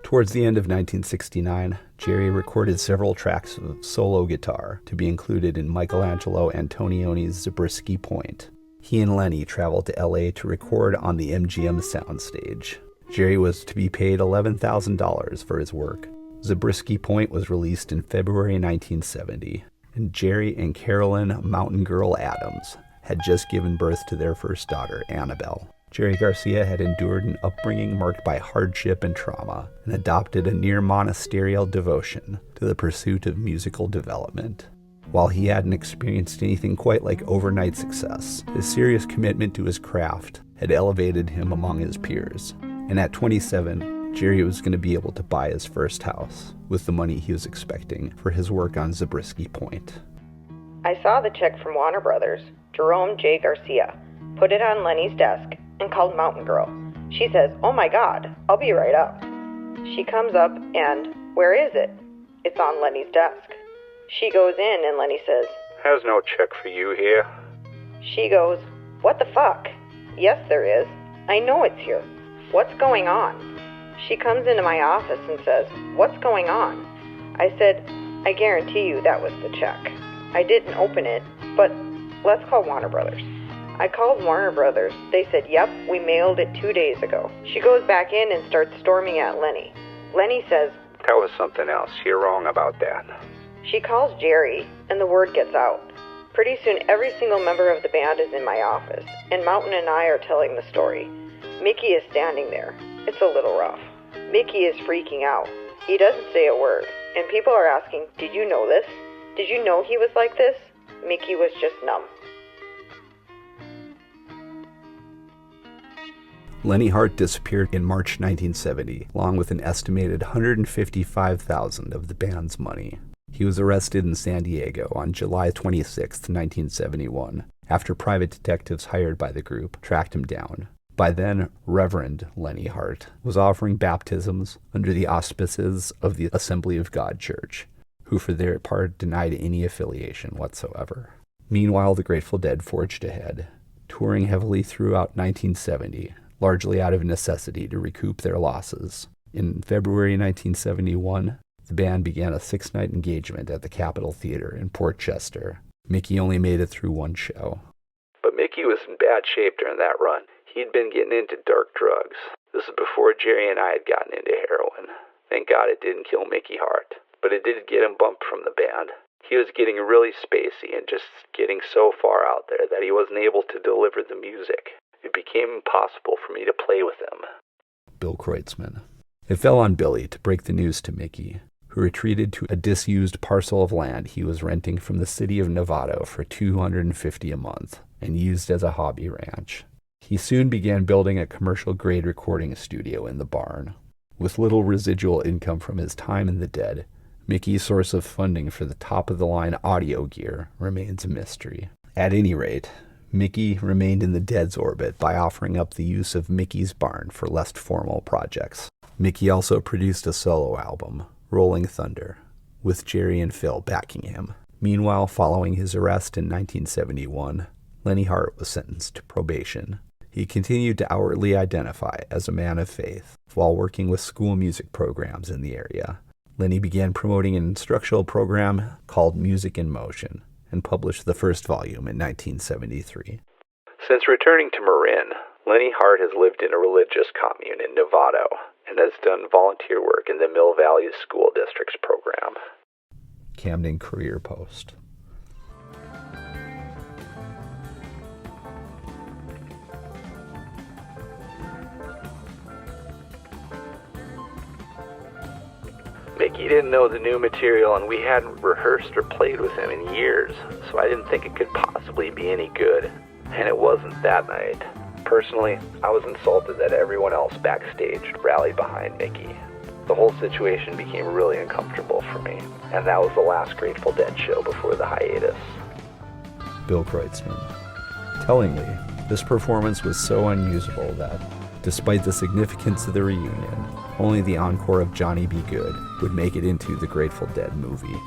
Towards the end of 1969, Jerry recorded several tracks of solo guitar to be included in Michelangelo Antonioni's Zabriskie Point. He and Lenny traveled to LA to record on the MGM soundstage. Jerry was to be paid $11,000 for his work. Zabriskie Point was released in February 1970, and Jerry and Carolyn Mountain Girl Adams had just given birth to their first daughter, Annabelle. Jerry Garcia had endured an upbringing marked by hardship and trauma, and adopted a near-monasterial devotion to the pursuit of musical development. While he hadn't experienced anything quite like overnight success, his serious commitment to his craft had elevated him among his peers. And at 27, Jerry was going to be able to buy his first house with the money he was expecting for his work on Zabriskie Point. I saw the check from Warner Brothers, Jerome J. Garcia, put it on Lenny's desk, and called Mountain Girl. She says, "Oh my God, I'll be right up." She comes up and, "Where is it?" "It's on Lenny's desk." She goes in and Lenny says, "There's no check for you here." She goes, "What the fuck?" "Yes, there is. I know it's here. What's going on?" She comes into my office and says, "What's going on?" I said, "I guarantee you that was the check. I didn't open it, but let's call Warner Brothers." I called Warner Brothers. They said, "Yep, we mailed it 2 days ago." She goes back in and starts storming at Lenny. Lenny says, "That was something else. You're wrong about that." She calls Jerry, and the word gets out. Pretty soon, every single member of the band is in my office, and Mountain and I are telling the story. Mickey is standing there. It's a little rough. Mickey is freaking out. He doesn't say a word, and people are asking, "Did you know this? Did you know he was like this?" Mickey was just numb. Lenny Hart disappeared in March 1970, along with an estimated $155,000 of the band's money. He was arrested in San Diego on July 26, 1971, after private detectives hired by the group tracked him down. By then, Reverend Lenny Hart was offering baptisms under the auspices of the Assembly of God Church, who for their part denied any affiliation whatsoever. Meanwhile, the Grateful Dead forged ahead, touring heavily throughout 1970, largely out of necessity to recoup their losses. In February 1971, the band began a 6-night engagement at the Capitol Theater in Port Chester. Mickey only made it through one show. But Mickey was in bad shape during that run. He'd been getting into dark drugs. This is before Jerry and I had gotten into heroin. Thank God it didn't kill Mickey Hart, but it did get him bumped from the band. He was getting really spacey and just getting so far out there that he wasn't able to deliver the music. It became impossible for me to play with him. Bill Kreutzmann. It fell on Billy to break the news to Mickey, who retreated to a disused parcel of land he was renting from the city of Novato for $250 a month and used as a hobby ranch. He soon began building a commercial-grade recording studio in the barn. With little residual income from his time in the Dead, Mickey's source of funding for the top-of-the-line audio gear remains a mystery. At any rate, Mickey remained in the Dead's orbit by offering up the use of Mickey's barn for less formal projects. Mickey also produced a solo album, Rolling Thunder, with Jerry and Phil backing him. Meanwhile, following his arrest in 1971, Lenny Hart was sentenced to probation. He continued to outwardly identify as a man of faith while working with school music programs in the area. Lenny began promoting an instructional program called Music in Motion and published the first volume in 1973. Since returning to Marin, Lenny Hart has lived in a religious commune in Novato and has done volunteer work in the Mill Valley School District's program. Camden Courier Post. Mickey didn't know the new material, and we hadn't rehearsed or played with him in years, so I didn't think it could possibly be any good. And it wasn't that night. Personally, I was insulted that everyone else backstage rallied behind Mickey. The whole situation became really uncomfortable for me, and that was the last Grateful Dead show before the hiatus. Bill Kreutzmann. Tellingly, this performance was so unusable that, despite the significance of the reunion, only the encore of Johnny Be Good would make it into the Grateful Dead movie.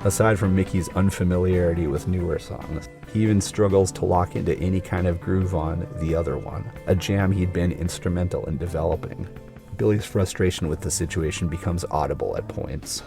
Aside from Mickey's unfamiliarity with newer songs, he even struggles to lock into any kind of groove on The Other One, a jam he'd been instrumental in developing. Billy's frustration with the situation becomes audible at points.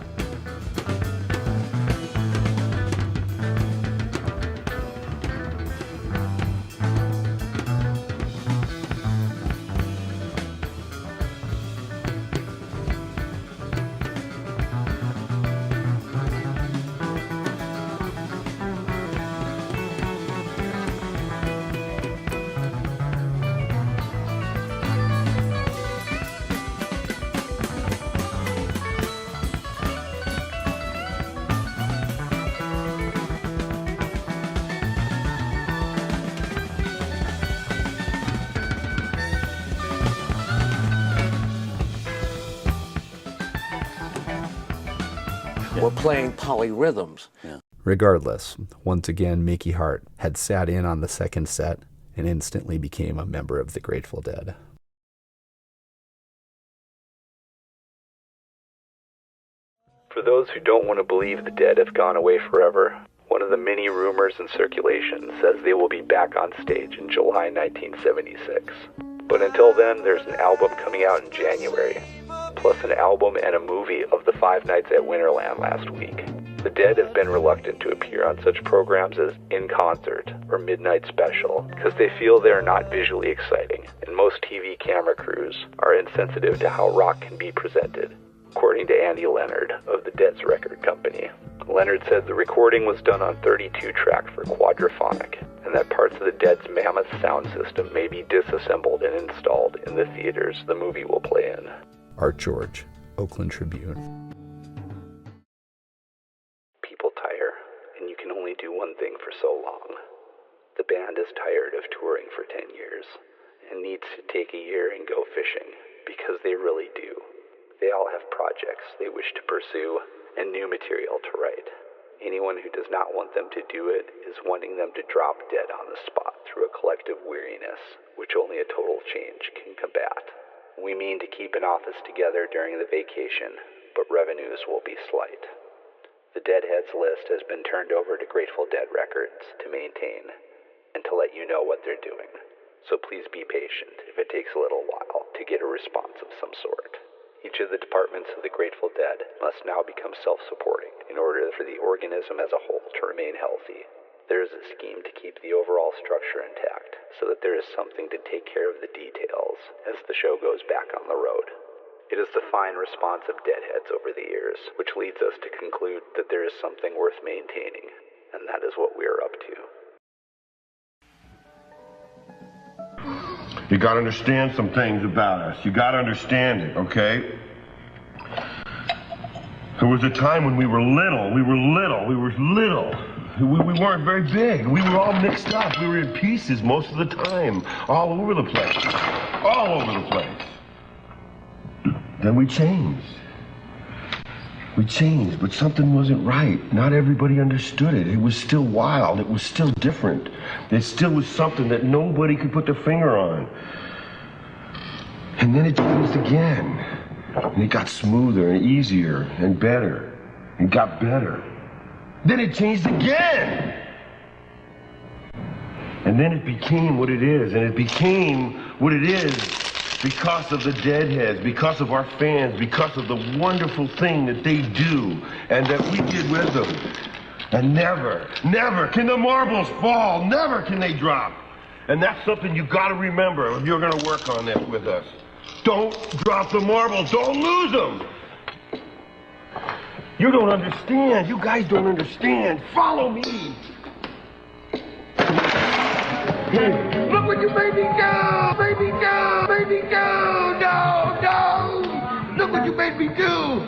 We're playing polyrhythms. Yeah. Regardless, once again, Mickey Hart had sat in on the second set and instantly became a member of the Grateful Dead. For those who don't want to believe the Dead have gone away forever, one of the many rumors in circulation says they will be back on stage in July 1976. But until then, there's an album coming out in January, plus an album and a movie of the 5 Nights at Winterland last week. The Dead have been reluctant to appear on such programs as In Concert or Midnight Special because they feel they are not visually exciting, and most TV camera crews are insensitive to how rock can be presented, according to Andy Leonard of the Dead's record company. Leonard said the recording was done on 32-track for quadraphonic, and that parts of the Dead's mammoth sound system may be disassembled and installed in the theaters the movie will play in. Art George, Oakland Tribune. People tire, and you can only do one thing for so long. The band is tired of touring for 10 years, and needs to take a year and go fishing, because they really do. They all have projects they wish to pursue and new material to write. Anyone who does not want them to do it is wanting them to drop dead on the spot through a collective weariness, which only a total change can combat. We mean to keep an office together during the vacation, but revenues will be slight. The Deadheads list has been turned over to Grateful Dead Records to maintain and to let you know what they're doing. So please be patient if it takes a little while to get a response of some sort. Each of the departments of the Grateful Dead must now become self-supporting in order for the organism as a whole to remain healthy. There is a scheme to keep the overall structure intact so that there is something to take care of the details as the show goes back on the road. It is the fine response of Deadheads over the years which leads us to conclude that there is something worth maintaining, and that is what we are up to. You gotta understand some things about us. You gotta understand it, okay? There was a time when we were little. We weren't very big. We were all mixed up. We were in pieces most of the time. All over the place. All over the place. Then we changed. We changed, but something wasn't right. Not everybody understood it. It was still wild. It was still different. It still was something that nobody could put their finger on. And then it changed again. And it got smoother and easier and better. And got better. Then it changed again. And then it became what it is. And it became what it is because of the Deadheads, because of our fans, because of the wonderful thing that they do and that we did with them. And never, never can the marbles fall. Never can they drop. And that's something you got to remember if you're going to work on this with us. Don't drop the marbles. Don't lose them. You don't understand. You guys don't understand. Follow me. Look what you made me do! Made me do! Made me do! No! No! Look what you made me do!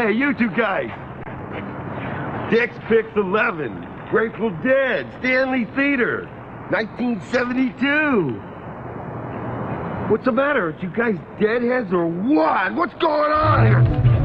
Hey, you two guys. Dick's Picks 11, Grateful Dead, Stanley Theater, 1972. What's the matter? Are you guys deadheads or what? What's going on here?